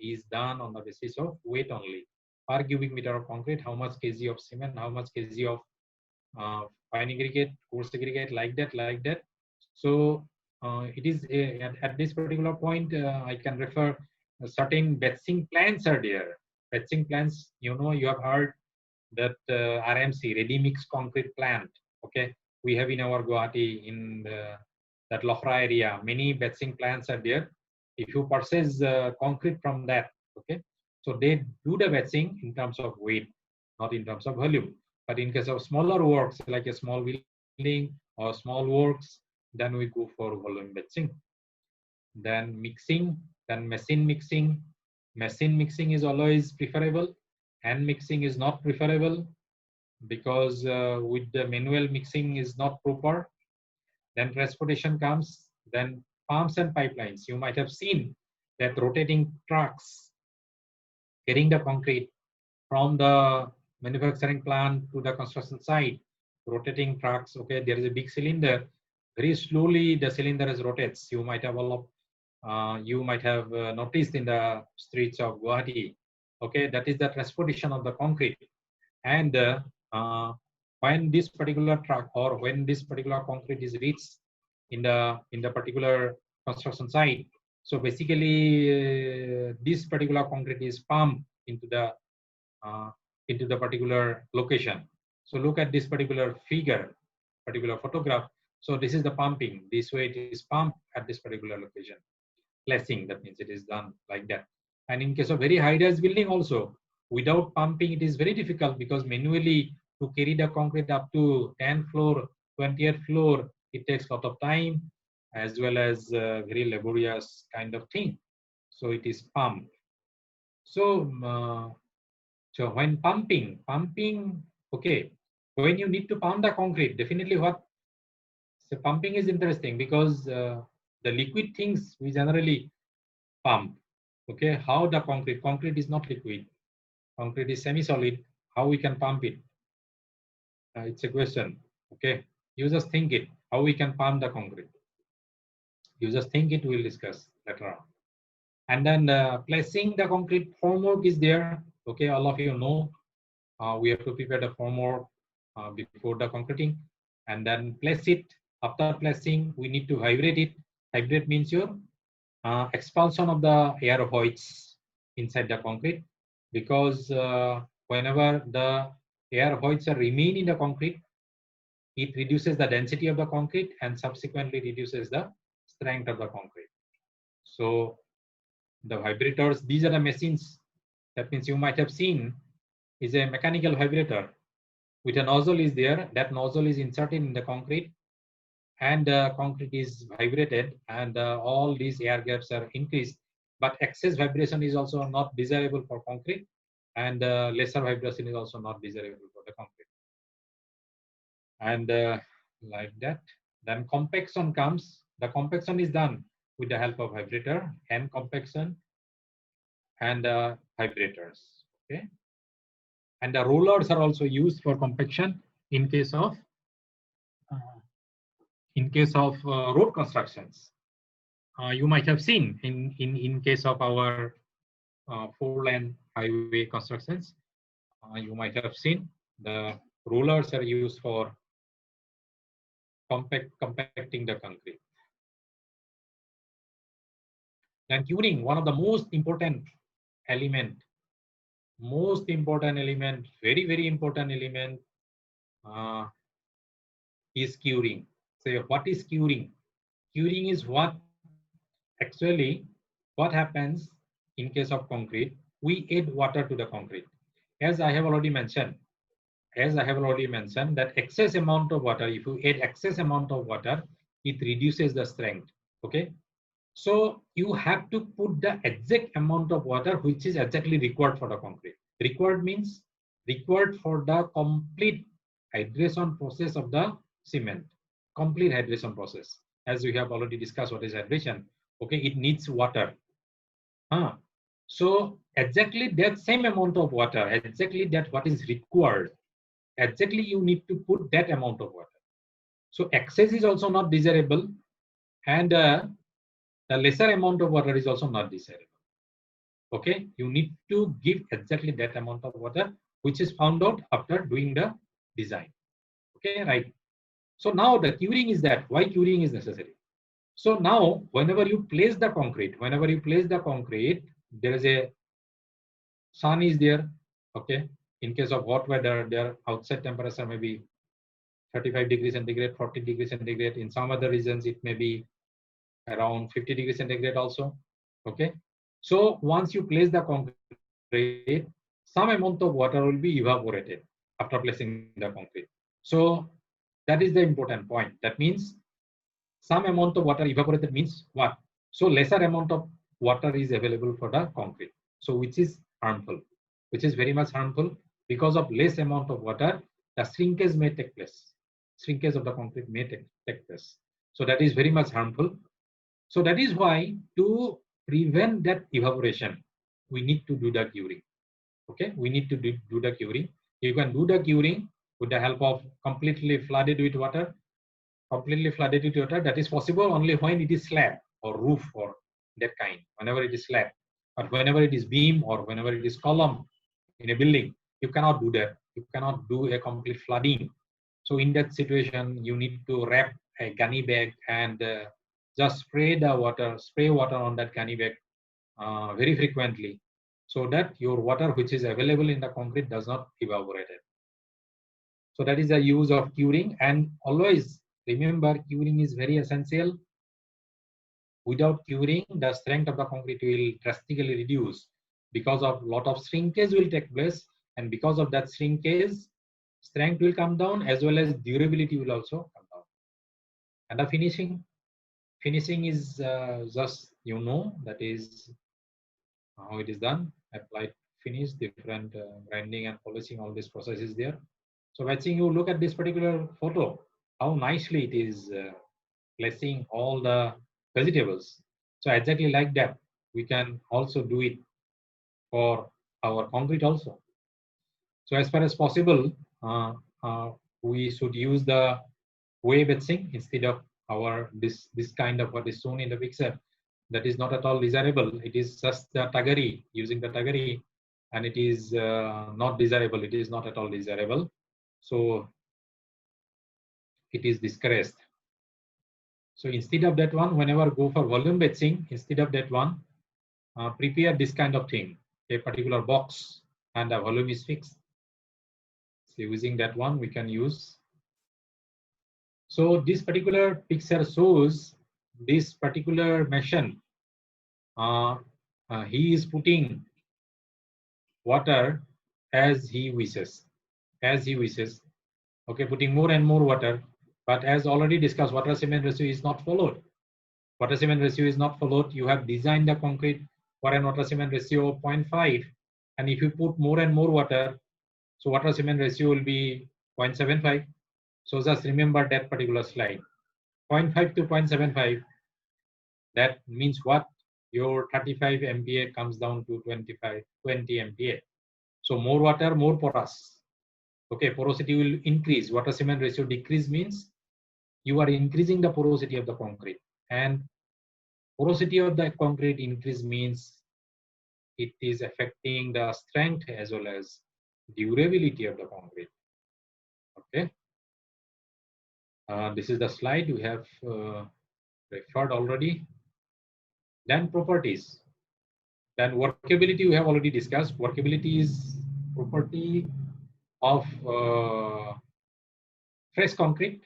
is done on the basis of weight only. Per cubic meter of concrete, how much kg of cement, how much kg of fine aggregate, coarse aggregate, like that. So it is at this particular point, I can refer certain batching plants are there. Batching plants, you have heard that RMC, ready mix concrete plant. Okay, we have in our Guwahati, in that Lohra area, many batching plants are there. If you purchase concrete from that, okay, so they do the batching in terms of weight, not in terms of volume. But in case of smaller works like a small building or small works, then we go for volume batching. Then mixing, then machine mixing. Machine mixing is always preferable. Hand mixing is not preferable because with the manual mixing is not proper. Then transportation comes. Then pumps and pipelines. You might have seen that rotating trucks carrying the concrete from the manufacturing plant to the construction site. Rotating trucks. Okay, there is a big cylinder. Very slowly the cylinder rotates. You might have noticed in the streets of Guwahati. Okay, that is the transportation of the concrete. And when this particular truck or when this particular concrete is reached in the particular construction site, so basically this particular concrete is pumped into the particular location. So look at this particular figure, particular photograph. So this is the pumping. This way it is pumped at this particular location. Placing, that means it is done like that. And in case of very high-rise building also, without pumping, it is very difficult because manually to carry the concrete up to 10th floor, 20th floor, it takes a lot of time as well as very laborious kind of thing. So it is pumped. So, so when pumping, okay, when you need to pump the concrete, definitely what? So pumping is interesting because the liquid things we generally pump. Okay, how the concrete is not liquid, concrete is semi-solid, how we can pump it? It's a question. Okay, you just think it, how we can pump the concrete. You just think it, we'll discuss later on. And then placing the concrete formwork is there. Okay, all of you know we have to prepare the formwork before the concreting and then place it. After placing, we need to vibrate it. Vibrate means your expulsion of the air voids inside the concrete, because whenever the air voids remain in the concrete, it reduces the density of the concrete and subsequently reduces the strength of the concrete. So the vibrators, these are the machines. That means you might have seen is a mechanical vibrator with a nozzle is there. That nozzle is inserted in the concrete and concrete is vibrated and all these air gaps are increased, but excess vibration is also not desirable for concrete and lesser vibration is also not desirable for the concrete. And like that, then compaction comes. The compaction is done with the help of vibrator, hand compaction and vibrators. Okay, and the rollers are also used for compaction in case of road constructions. You might have seen in case of our 4-lane highway constructions, you might have seen the rollers are used for compacting the concrete. Then curing, one of the most important element, very, very important element is curing. So what is curing? Curing is what actually what happens in case of concrete. We add water to the concrete. As I have already mentioned, that excess amount of water, if you add excess amount of water, it reduces the strength. Okay, so you have to put the exact amount of water which is exactly required for the concrete. Required means required for the complete hydration process of the cement. Complete hydration process. As we have already discussed what is hydration. Okay, it needs water. So exactly that same amount of water, exactly that what is required, exactly you need to put that amount of water. So excess is also not desirable and the lesser amount of water is also not desirable. Okay, you need to give exactly that amount of water which is found out after doing the design. Okay, right. So now the curing is that, why curing is necessary. So now whenever you place the concrete, there is a sun is there. Okay, in case of hot weather, their outside temperature may be 35 degrees centigrade, 40 degrees centigrade. In some other regions, it may be around 50 degrees centigrade also. Okay, so once you place the concrete, some amount of water will be evaporated after placing the concrete. So that is the important point. That means some amount of water evaporated means what? So lesser amount of water is available for the concrete. So which is harmful, which is very much harmful. Because of less amount of water, the shrinkage may take place. Shrinkage of the concrete may take place. So that is very much harmful. So that is why to prevent that evaporation, we need to do the curing. Okay, we need to do the curing. You can do the curing with the help of completely flooded with water. That is possible only when it is slab or roof or that kind, whenever it is slab. But whenever it is beam or whenever it is column in a building, you cannot do that. You cannot do a complete flooding. So in that situation, you need to wrap a gunny bag and just spray water on that gunny bag very frequently, so that your water which is available in the concrete does not evaporate it. So that is the use of curing, and always remember curing is very essential. Without curing, the strength of the concrete will drastically reduce because of lot of shrinkage will take place, and because of that shrinkage, strength will come down as well as durability will also come down. And the finishing is just that is how it is done. Applied finish, different grinding and polishing, all this process is there. So watching you look at this particular photo, how nicely it is placing all the vegetables. So exactly like that, we can also do it for our concrete also. So as far as possible, we should use the wave etching instead of our this kind of what is shown in the picture. That is not at all desirable. It is just the tagari, using the tagari, and it is not desirable. It is not at all desirable. So it is discouraged. So instead of that one, whenever go for volume batching, instead of that one, prepare this kind of thing, a particular box, and the volume is fixed. So using that one, we can use. So this particular picture shows this particular machine. He is putting water as he wishes, Okay, putting more and more water. But as already discussed, water cement ratio is not followed. Water cement ratio is not followed. You have designed the concrete for an water cement ratio of 0.5, and if you put more and more water, so water cement ratio will be 0.75. So just remember that particular slide. 0.5 to 0.75. That means what? Your 35 MPa comes down to 20 MPa. So more water, more porous. Okay, porosity will increase. Water cement ratio decrease means you are increasing the porosity of the concrete, and porosity of the concrete increase means it is affecting the strength as well as durability of the concrete. Okay, this is the slide we have referred already. Then properties. Then workability we have already discussed. Workability is property of fresh concrete.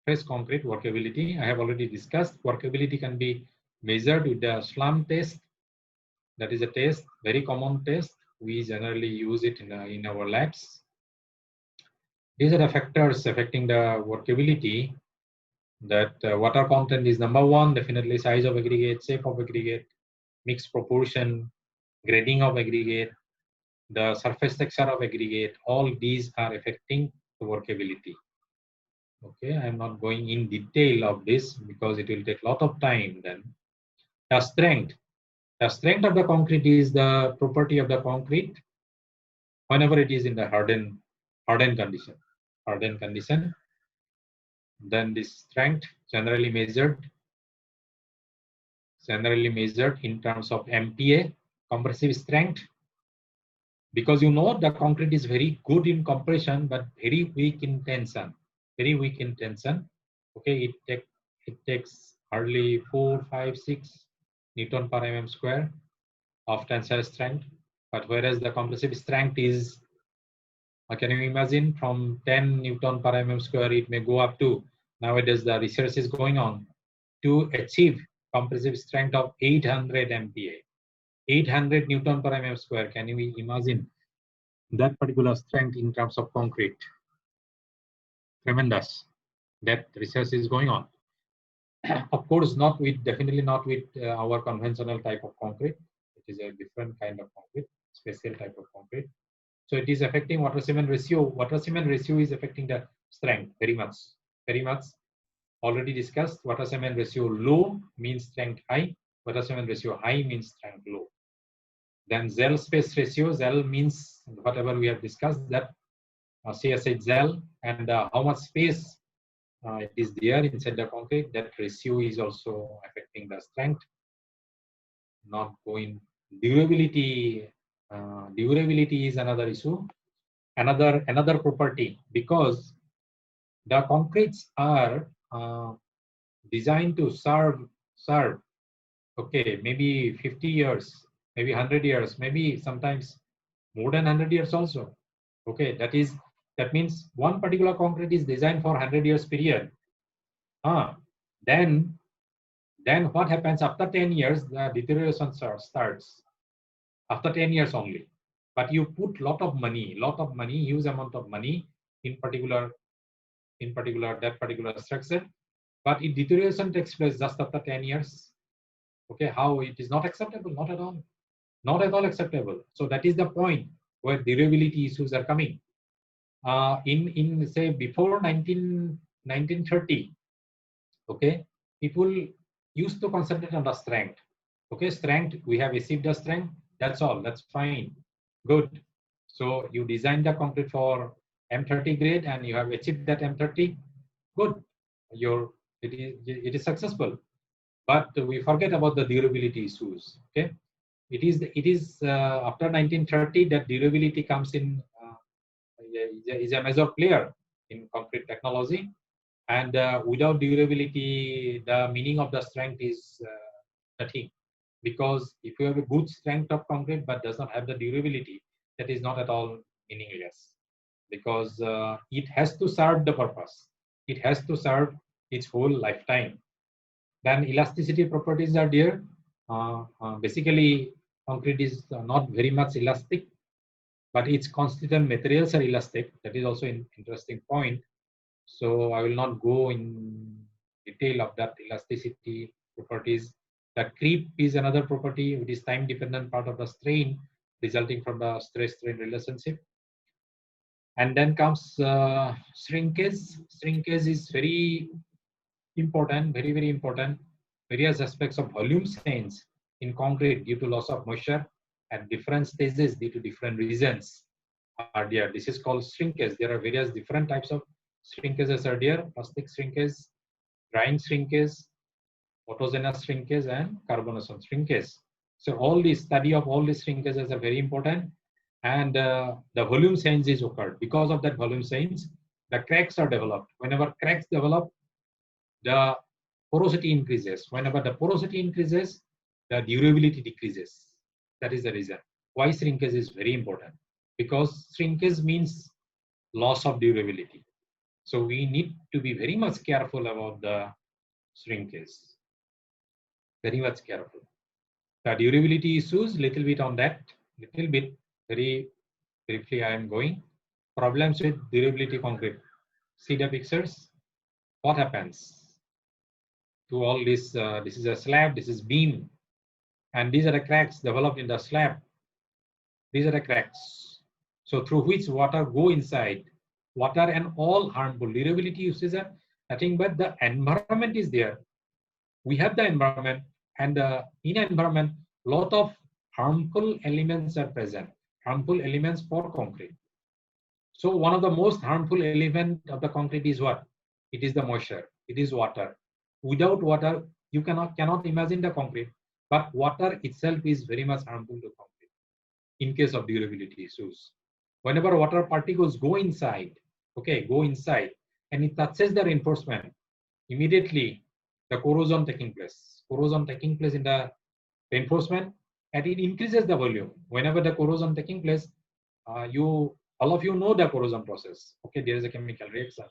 Fresh concrete workability I have already discussed. Workability can be measured with the slump test. That is a test, very common test. We generally use it in our labs. These are the factors affecting the workability. That water content is number one, definitely size of aggregate, shape of aggregate, mixed proportion, grading of aggregate, the surface texture of aggregate. All these are affecting the workability. Okay, I'm not going in detail of this because it will take a lot of time. Then the strength of the concrete is the property of the concrete whenever it is in the hardened condition. Then this strength generally measured in terms of MPa, compressive strength, because the concrete is very good in compression but very weak in tension. Okay, it takes hardly 4, 5, 6 Newton per mm square of tensile strength. But whereas the compressive strength is, can you imagine, from 10 Newton per mm square, it may go up to, nowadays the research is going on to achieve compressive strength of 800 MPa, 800 Newton per mm square. Can you imagine that particular strength in terms of concrete? Tremendous. That research is going on. Of course, definitely not with our conventional type of concrete. It is a different kind of concrete, special type of concrete. So it is affecting water cement ratio. Water cement ratio is affecting the strength very much. Already discussed. Water cement ratio low means strength high. Water cement ratio high means strength low. Then gel space ratio. Gel means whatever we have discussed, that CSH gel, and how much space it is there inside the concrete. That ratio is also affecting the strength. Not going durability. Durability is another issue, another property, because the concretes are designed to serve. Okay, maybe 50 years, maybe 100 years, maybe sometimes more than 100 years also. Okay, that is That means one particular concrete is designed for 100 years period. Then what happens after 10 years? The deterioration starts after 10 years only. But you put lot of money, huge amount of money in particular that particular structure, but if deterioration takes place just after 10 years, okay, how it is not acceptable? Not at all. Not at all acceptable. So that is the point where durability issues are coming. In say before 1930, okay, people used to concentrate on the strength. Okay, strength, we have achieved the strength, that's all, that's fine, good. So you design the concrete for M30 grade and you have achieved that M30, good. It is successful. But we forget about the durability issues. Okay, it is after 1930 that durability comes in, is a major player in concrete technology. And without durability, the meaning of the strength is nothing. Because if you have a good strength of concrete but does not have the durability, that is not at all meaningless. Because it has to serve the purpose. It has to serve its whole lifetime. Then elasticity properties are there. Basically, concrete is not very much elastic, but its constituent materials are elastic. That is also an interesting point. So I will not go in detail of that elasticity properties. The creep is another property, which is time-dependent part of the strain resulting from the stress-strain relationship. And then comes shrinkage. Shrinkage is very important, very, very important. Various aspects of volume change in concrete due to loss of moisture at different stages due to different reasons are there. This is called shrinkage. There are various different types of shrinkages are there: plastic shrinkage, drying shrinkage, autogenous shrinkage, and carbonation shrinkage. So all the study of all these shrinkages are very important. And the volume change is occurred. Because of that volume change, the cracks are developed. Whenever cracks develop, the porosity increases. Whenever the porosity increases, the durability decreases. That is the reason why shrinkage is very important, because shrinkage means loss of durability. So we need to be very much careful about the shrinkage. Very much careful. The durability issues, little bit on that, little bit, very briefly I am going. Problems with durability concrete. See the pictures. What happens to all this? This is a slab, this is beam, and these are the cracks developed in the slab. These are the cracks. So through which water go inside. Water and all harmful durability uses are nothing but the environment is there. We have the environment, and in environment, lot of harmful elements are present. Harmful elements for concrete. So one of the most harmful element of the concrete is what? It is the moisture. It is water. Without water, you cannot imagine the concrete. But water itself is very much harmful to concrete in case of durability issues. Whenever water particles go inside, okay, go inside, and it touches the reinforcement, immediately the corrosion taking place. Corrosion taking place in the reinforcement, and it increases the volume. Whenever the corrosion taking place, all of you know the corrosion process. Okay, there is a chemical reaction,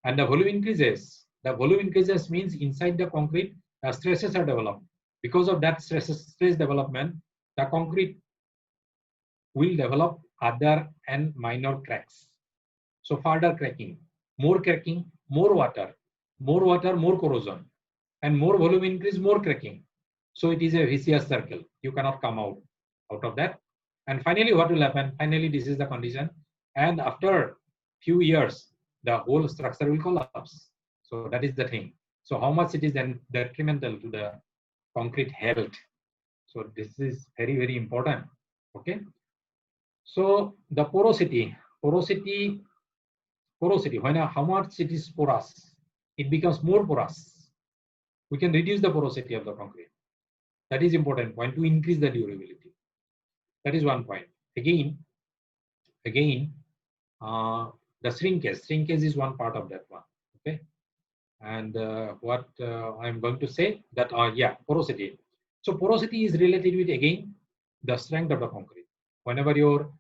and the volume increases. The volume increases means inside the concrete, stresses are developed. Because of that stress development, the concrete will develop other and minor cracks. So further cracking, more water, more corrosion, and more volume increase, more cracking. So it is a vicious circle. You cannot come out of that. And finally, what will happen? Finally, this is the condition. And after few years, the whole structure will collapse. So that is the thing. So how much it is then detrimental to the concrete health. So this is very, very important. Okay. So the porosity, when how much it is porous, it becomes more porous. We can reduce the porosity of the concrete. That is important point to increase the durability. That is one point. Again, the shrinkage. Shrinkage is one part of that one. Okay. And what I'm going to say that porosity. So porosity is related with again the strength of the concrete. Whenever your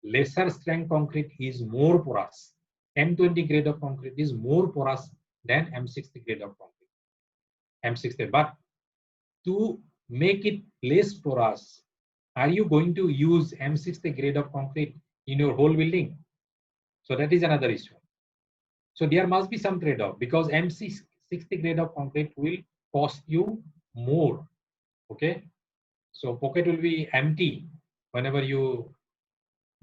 lesser strength concrete is more porous. M20 grade of concrete is more porous than M60 grade of concrete. M60, but to make it less porous, are you going to use M60 grade of concrete in your whole building? So that is another issue. So there must be some trade-off, because M60 grade of concrete will cost you more. Okay, so pocket will be empty whenever you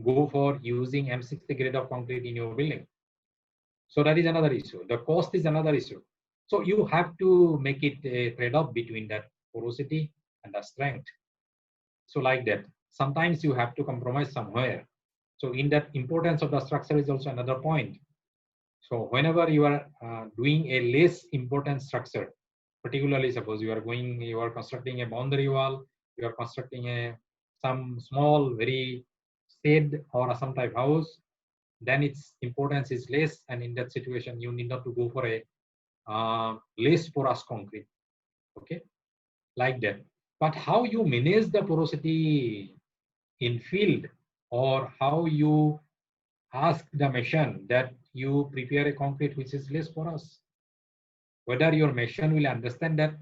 go for using M60 grade of concrete in your building. So that is another issue. The cost is another issue. So you have to make it a trade-off between that porosity and the strength. So like that, sometimes you have to compromise somewhere. So in that, importance of the structure is also another point. So whenever you are doing a less important structure, particularly suppose you are constructing a boundary wall, you are constructing some small, very shed or some type house, then its importance is less, and in that situation you need not to go for a less porous concrete. Okay, like that. But how you manage the porosity in field, or how you ask the machine that you prepare a concrete which is less porous, whether your machine will understand that?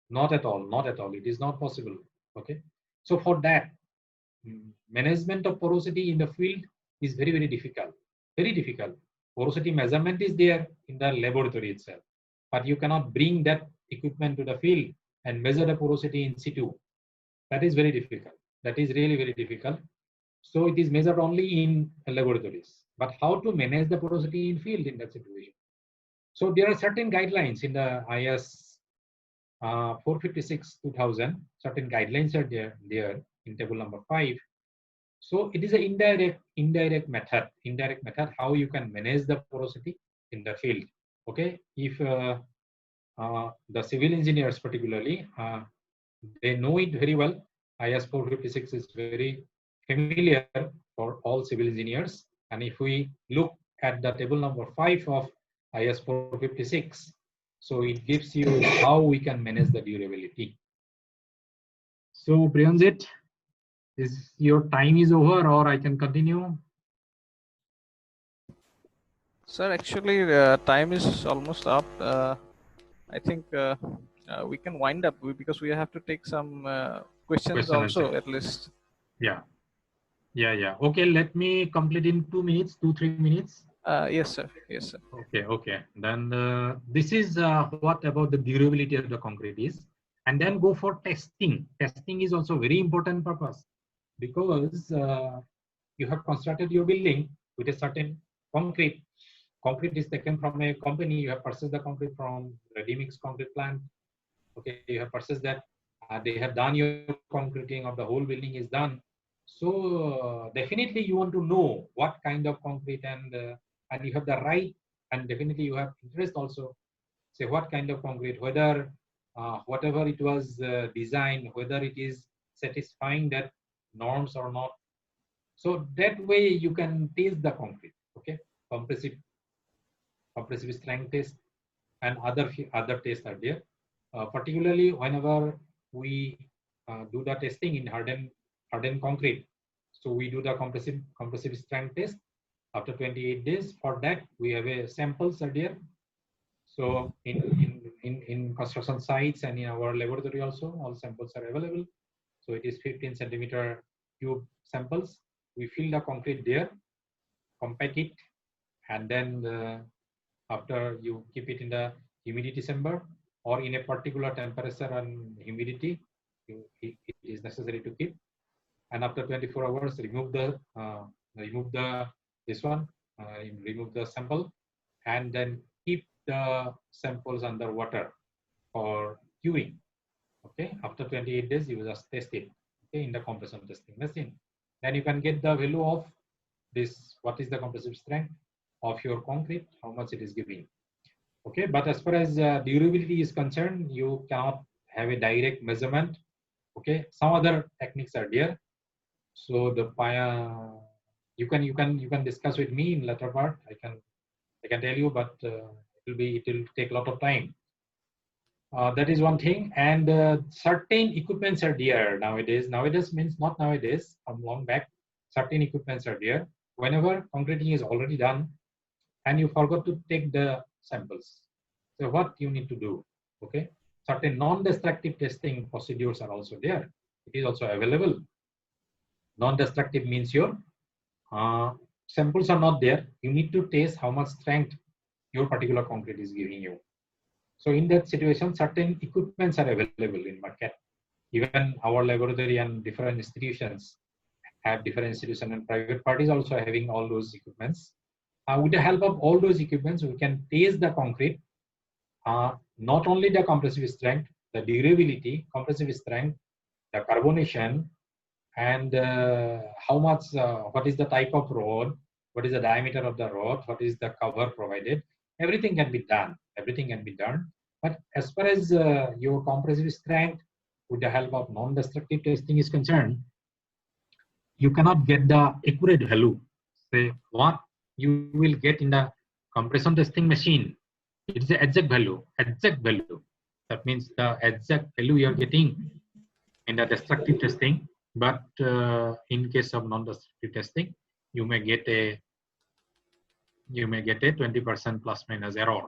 Not at all, not at all. It is not possible. Okay, so for that, management of porosity in the field is very, very difficult. Very difficult. Porosity measurement is there in the laboratory itself, but you cannot bring that equipment to the field and measure the porosity in situ. That is very difficult. That is really very difficult. So it is measured only in laboratories. But how to manage the porosity in field in that situation? So there are certain guidelines in the IS 456/2000. Certain guidelines are there in table number 5. So it is an indirect method how you can manage the porosity in the field. Okay, if the civil engineers particularly, they know it very well. IS 456 is very familiar for all civil engineers. And if we look at the table number 5 of IS 456, so it gives you how we can manage the durability. So Priyanjit, is your time is over, or I can continue? Sir, actually, time is almost up. I think we can wind up because we have to take some questions also at least. Yeah. Okay, let me complete in 2 minutes, 2-3 minutes. Yes, sir. Yes, sir. Okay. Then this is what about the durability of the concrete is, and then go for testing. Testing is also very important purpose, because you have constructed your building with a certain concrete. Concrete is taken from a company. You have purchased the concrete from ready mix concrete plant. Okay, you have purchased that. They have done your concreting of the whole building is done. So definitely you want to know what kind of concrete, and you have the right, and definitely you have interest also. Say what kind of concrete, whether whatever it was designed, whether it is satisfying that norms or not. So that way you can test the concrete. Okay, compressive strength test and other tests are there. Particularly whenever we do the testing in hardened concrete, so we do the compressive strength test after 28 days. For that we have a samples are there. So in construction sites and in our laboratory also, all samples are available. So it is 15 centimeter cube samples. We fill the concrete there, compact it, and then after you keep it in the humidity chamber or in a particular temperature and humidity, it is necessary to keep. And after 24 hours, remove the sample, and then keep the samples under water for curing. Okay, after 28 days, you just test it. Okay, in the compression testing machine. Then you can get the value of this. What is the compressive strength of your concrete? How much it is giving? Okay, but as far as durability is concerned, you cannot have a direct measurement. Okay, some other techniques are there. So the you can discuss with me in later part. I can tell you, but it will take a lot of time. That is one thing, and certain equipments are there nowadays. Nowadays means not nowadays, from long back. certain equipments are there. Whenever concreting is already done and you forgot to take the samples, so what you need to do? Okay, certain non-destructive testing procedures are also there. It is also available. Non-destructive means your samples are not there. You need to test how much strength your particular concrete is giving you. So in that situation, certain equipments are available in market. Even our laboratory and different institutions have different institutions, and private parties also having all those equipments. With the help of all those equipments, we can test the concrete, not only the compressive strength, the durability, compressive strength, the carbonation, and how much, what is the type of rod, what is the diameter of the rod, what is the cover provided. Everything can be done. Everything can be done. But as far as your compressive strength with the help of non-destructive testing is concerned, you cannot get the accurate value. Say what you will get in the compression testing machine, it is the exact value. Exact value. That means the exact value you are getting in the destructive testing. But in case of non-destructive testing, you may get a 20% plus minus error.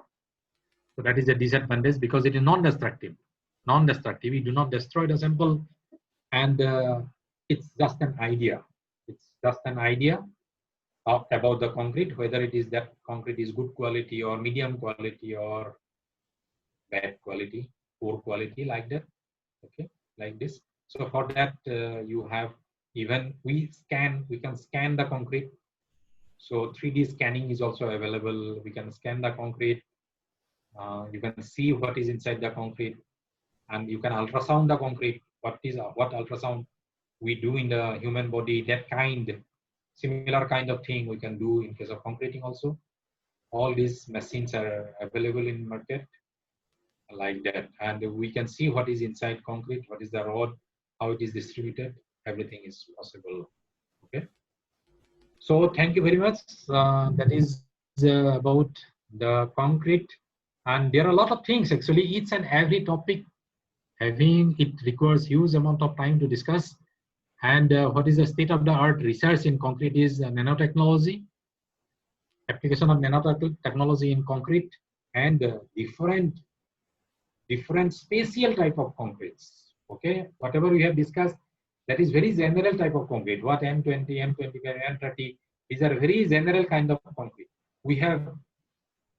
So that is a disadvantage because it is non-destructive. Non-destructive, you do not destroy the sample, and it's just an idea. It's just an idea about the concrete, whether it is that concrete is good quality or medium quality or bad quality, poor quality, like that. Okay, like this. So for that, you have, even we can scan the concrete. So 3D scanning is also available. We can scan the concrete. You can see what is inside the concrete, and you can ultrasound the concrete. What ultrasound we do in the human body, that similar kind of thing we can do in case of concreting also. All these machines are available in market like that, and we can see what is inside concrete, what is the rod, how it is distributed. Everything is possible. Okay. So thank you very much. That is about the concrete, and there are a lot of things actually. Each and every topic it requires huge amount of time to discuss. And what is the state of the art research in concrete is nanotechnology, application of nanotechnology in concrete, and different spatial type of concretes. Okay, whatever we have discussed, that is very general type of concrete. What M20, M25, M30, these are very general kind of concrete. We have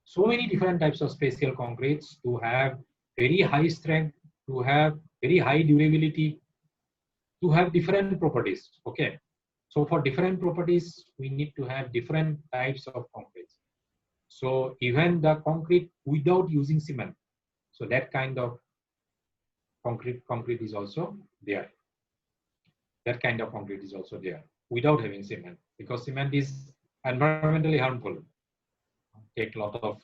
so many different types of spatial concretes to have very high strength, to have very high durability, to have different properties. Okay, so for different properties, we need to have different types of concretes. So even the concrete without using cement, so that kind of concrete is also there. That kind of concrete is also there without having cement, because cement is environmentally harmful. Take a lot of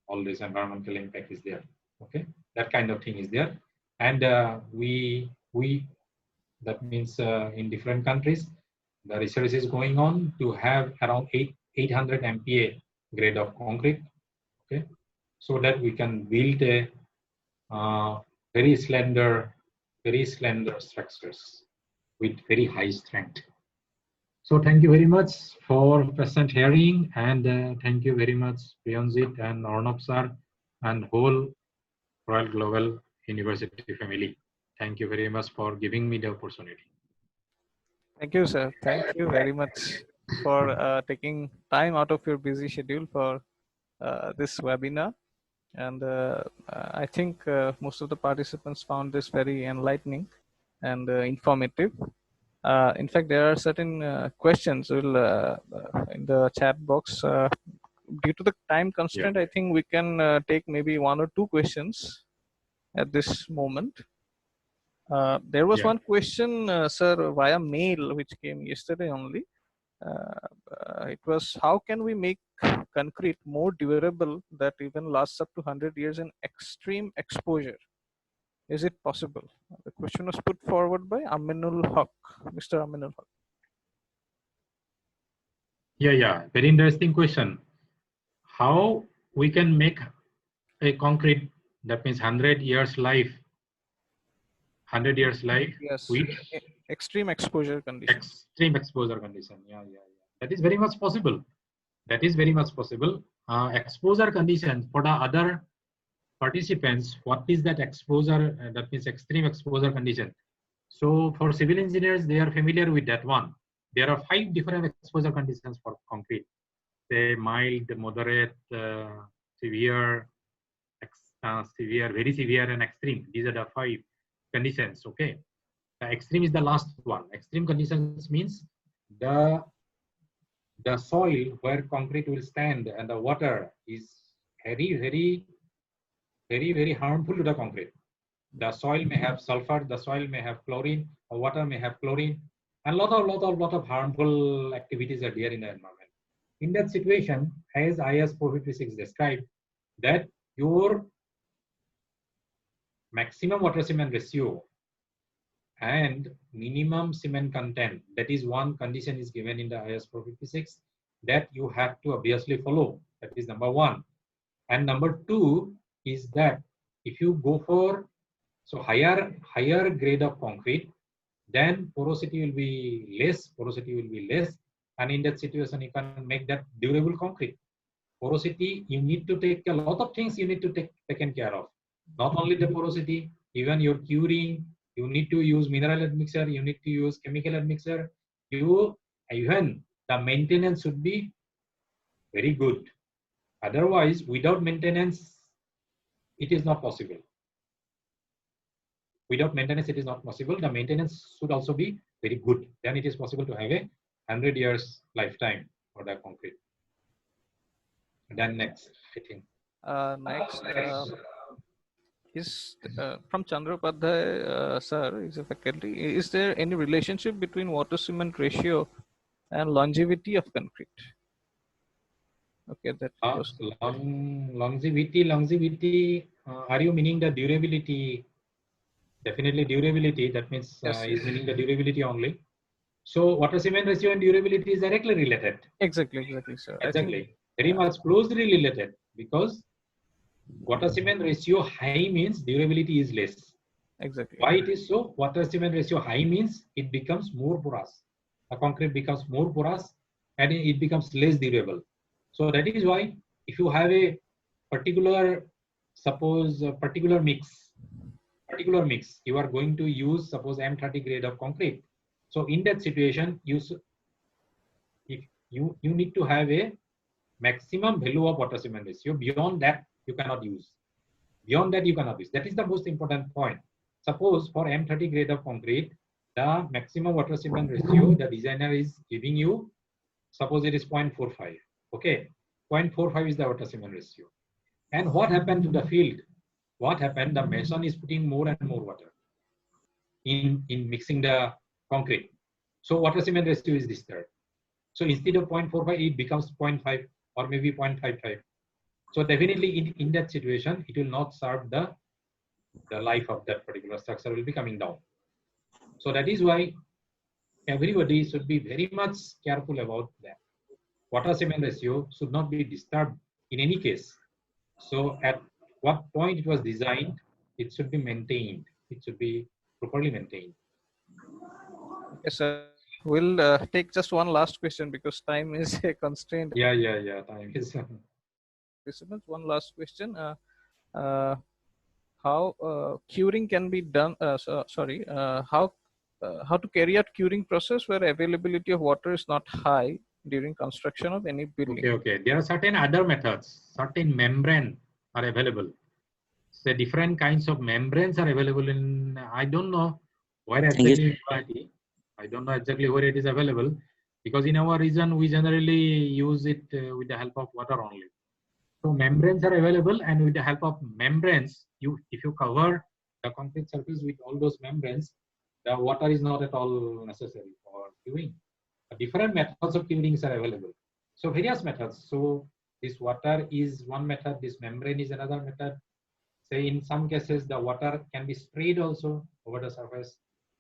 all this environmental impact is there. Okay, that kind of thing is there, and that means in different countries, the research is going on to have around 800 MPa grade of concrete. Okay, so that we can build a very slender structures with very high strength. So thank you very much for patient hearing, and thank you very much Priyanjit and Arnab sir and whole Royal Global University family. Thank you very much for giving me the opportunity. Thank you, sir. Thank you very much for taking time out of your busy schedule for this webinar. And I think most of the participants found this very enlightening and informative. In fact, there are certain questions in the chat box. Due to the time constraint, I think we can take maybe 1 or 2 questions at this moment. There was one question, sir, via mail, which came yesterday only. It was, how can we make concrete more durable that even lasts up to 100 years in extreme exposure? Is it possible? The question was put forward by Aminul Haq, Mr. Aminul Haq. Yeah, very interesting question. How we can make a concrete that means 100 years life? 100 years life. Yes. extreme exposure condition. Extreme exposure condition. Yeah. That is very much possible. That is very much possible. Exposure condition for the other participants. What is that exposure? That means extreme exposure condition. So for civil engineers, they are familiar with that one. There are 5 different exposure conditions for concrete. Say mild, moderate, severe, severe, very severe, and extreme. These are the 5 conditions. Okay. The extreme is the last one. Extreme conditions means the soil where concrete will stand and the water is very harmful to the concrete. The soil may have sulfur, the soil may have chlorine, or water may have chlorine, and lot of harmful activities are there in the environment. In that situation, as IS 456 described, that your maximum water cement ratio and minimum cement content, that is one condition is given in the IS 456 that you have to obviously follow. That is number 1. And number 2 is that if you go for higher grade of concrete, then porosity will be less, and in that situation you can make that durable concrete. Porosity, you need to take a lot of things you need to take taken care of. Not only the porosity, even your curing, you need to use mineral admixture, you need to use chemical admixture. Even the maintenance should be very good. Otherwise, without maintenance, it is not possible. Without maintenance, it is not possible. The maintenance should also be very good. Then it is possible to have a 100 years lifetime for the concrete. Then next, I think. Next is from Chandra sir, is a faculty. Is there any relationship between water cement ratio and longevity of concrete? Okay, that was longevity. Are you meaning the durability? Definitely durability. That means yes, is meaning the durability only. So water cement ratio and durability is directly related. Exactly, sir. Exactly, very much closely related, because water cement ratio high means durability is less. Exactly. Why it is so? Water cement ratio high means it becomes more porous. The concrete becomes more porous and it becomes less durable. So that is why if you have a particular, suppose a particular mix, you are going to use suppose M30 grade of concrete. So in that situation, you need to have a maximum value of water cement ratio. Beyond that, you cannot use. That is the most important point. Suppose for M30 grade of concrete, the maximum water cement ratio the designer is giving you, suppose it is 0.45. Okay, 0.45 is the water cement ratio. And what happened to the field? What happened? The mason is putting more and more water in mixing the concrete. So water cement ratio is disturbed. So instead of 0.45, it becomes 0.5 or maybe 0.55. So definitely in that situation, it will not serve the life of that particular structure will be coming down. So that is why everybody should be very much careful about that. Water cement ratio should not be disturbed in any case. So at what point it was designed, it should be maintained. It should be properly maintained. Yes, sir. We'll take just one last question because time is a constraint. Yeah. Time is. One last question. How curing can be done? How to carry out curing process where availability of water is not high during construction of any building? Okay. There are certain other methods. Certain membrane are available. So different kinds of membranes are available in. I don't know where exactly. I don't know exactly where it is available, because in our region we generally use it with the help of water only. So membranes are available, and with the help of membranes, if you cover the concrete surface with all those membranes, the water is not at all necessary for curing. Different methods of curing are available. So various methods. So this water is one method, this membrane is another method. Say in some cases the water can be sprayed also over the surface.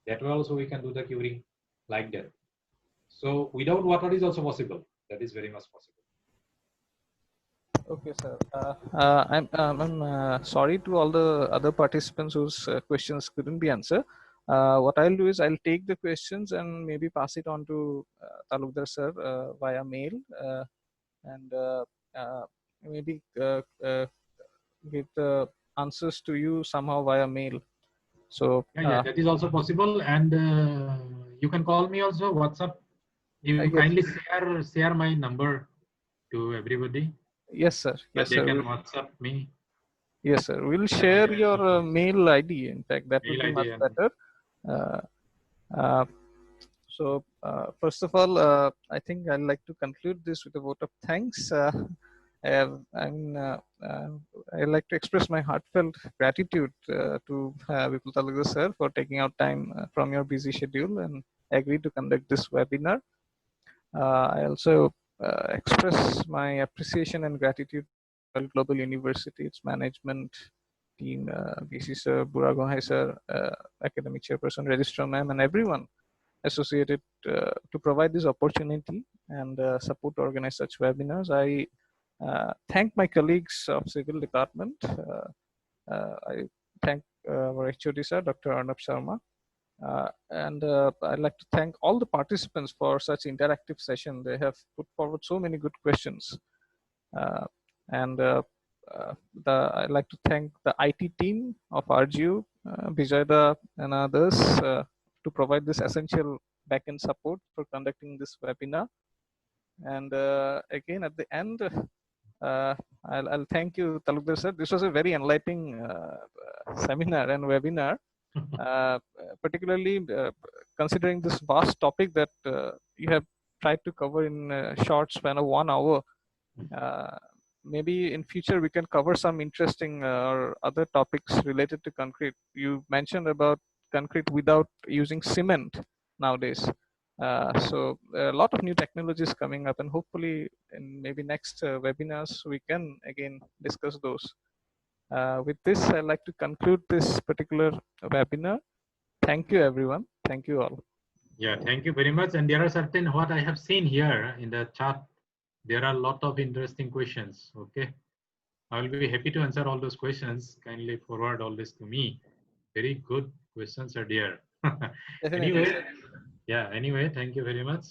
That way also we can do the curing like that. So without water is also possible. That is very much possible. Okay, sir. I'm sorry to all the other participants whose questions couldn't be answered. What I'll do is I'll take the questions and maybe pass it on to Talukdar sir via mail, and maybe give the answers to you somehow via mail. So Yeah, that is also possible, and you can call me also WhatsApp. You yes, kindly share my number to everybody, yes, sir. that Yes, they sir. can WhatsApp me. Yes, sir. We'll share your mail ID. In fact, that would Mail be much ID and better. Uh, uh, so, first of all, I think I'd like to conclude this with a vote of thanks. I'd like to express my heartfelt gratitude to Vipul Talukdar sir for taking out time from your busy schedule and agree to conduct this webinar. I also express my appreciation and gratitude to Global University, its management team, VC sir, Buragohai sir, academic chairperson, registrar ma'am, and everyone associated to provide this opportunity and support to organize such webinars. I thank my colleagues of civil department. I thank our HOD sir, Dr. Arnab Sharma. And I'd like to thank all the participants for such interactive session. They have put forward so many good questions. Uh, and I'd like to thank the IT team of RGU, Vijayda and others to provide this essential backend support for conducting this webinar. And again, at the end, I'll thank you, Talukdar sir. This was a very enlightening seminar and webinar. Particularly considering this vast topic that you have tried to cover in a short span of 1 hour. Maybe in future we can cover some interesting or other topics related to concrete. You mentioned about concrete without using cement nowadays. So a lot of new technologies coming up, and hopefully in maybe next webinars we can again discuss those. With this, I'd like to conclude this particular webinar. Thank you, everyone. Thank you all. yeah, thank you very much. And there are certain what I have seen here in the chat. There are a lot of interesting questions. Okay, I will be happy to answer all those questions. Kindly forward all this to me. Very good questions are there. Definitely. Anyway, yeah. Anyway, thank you very much.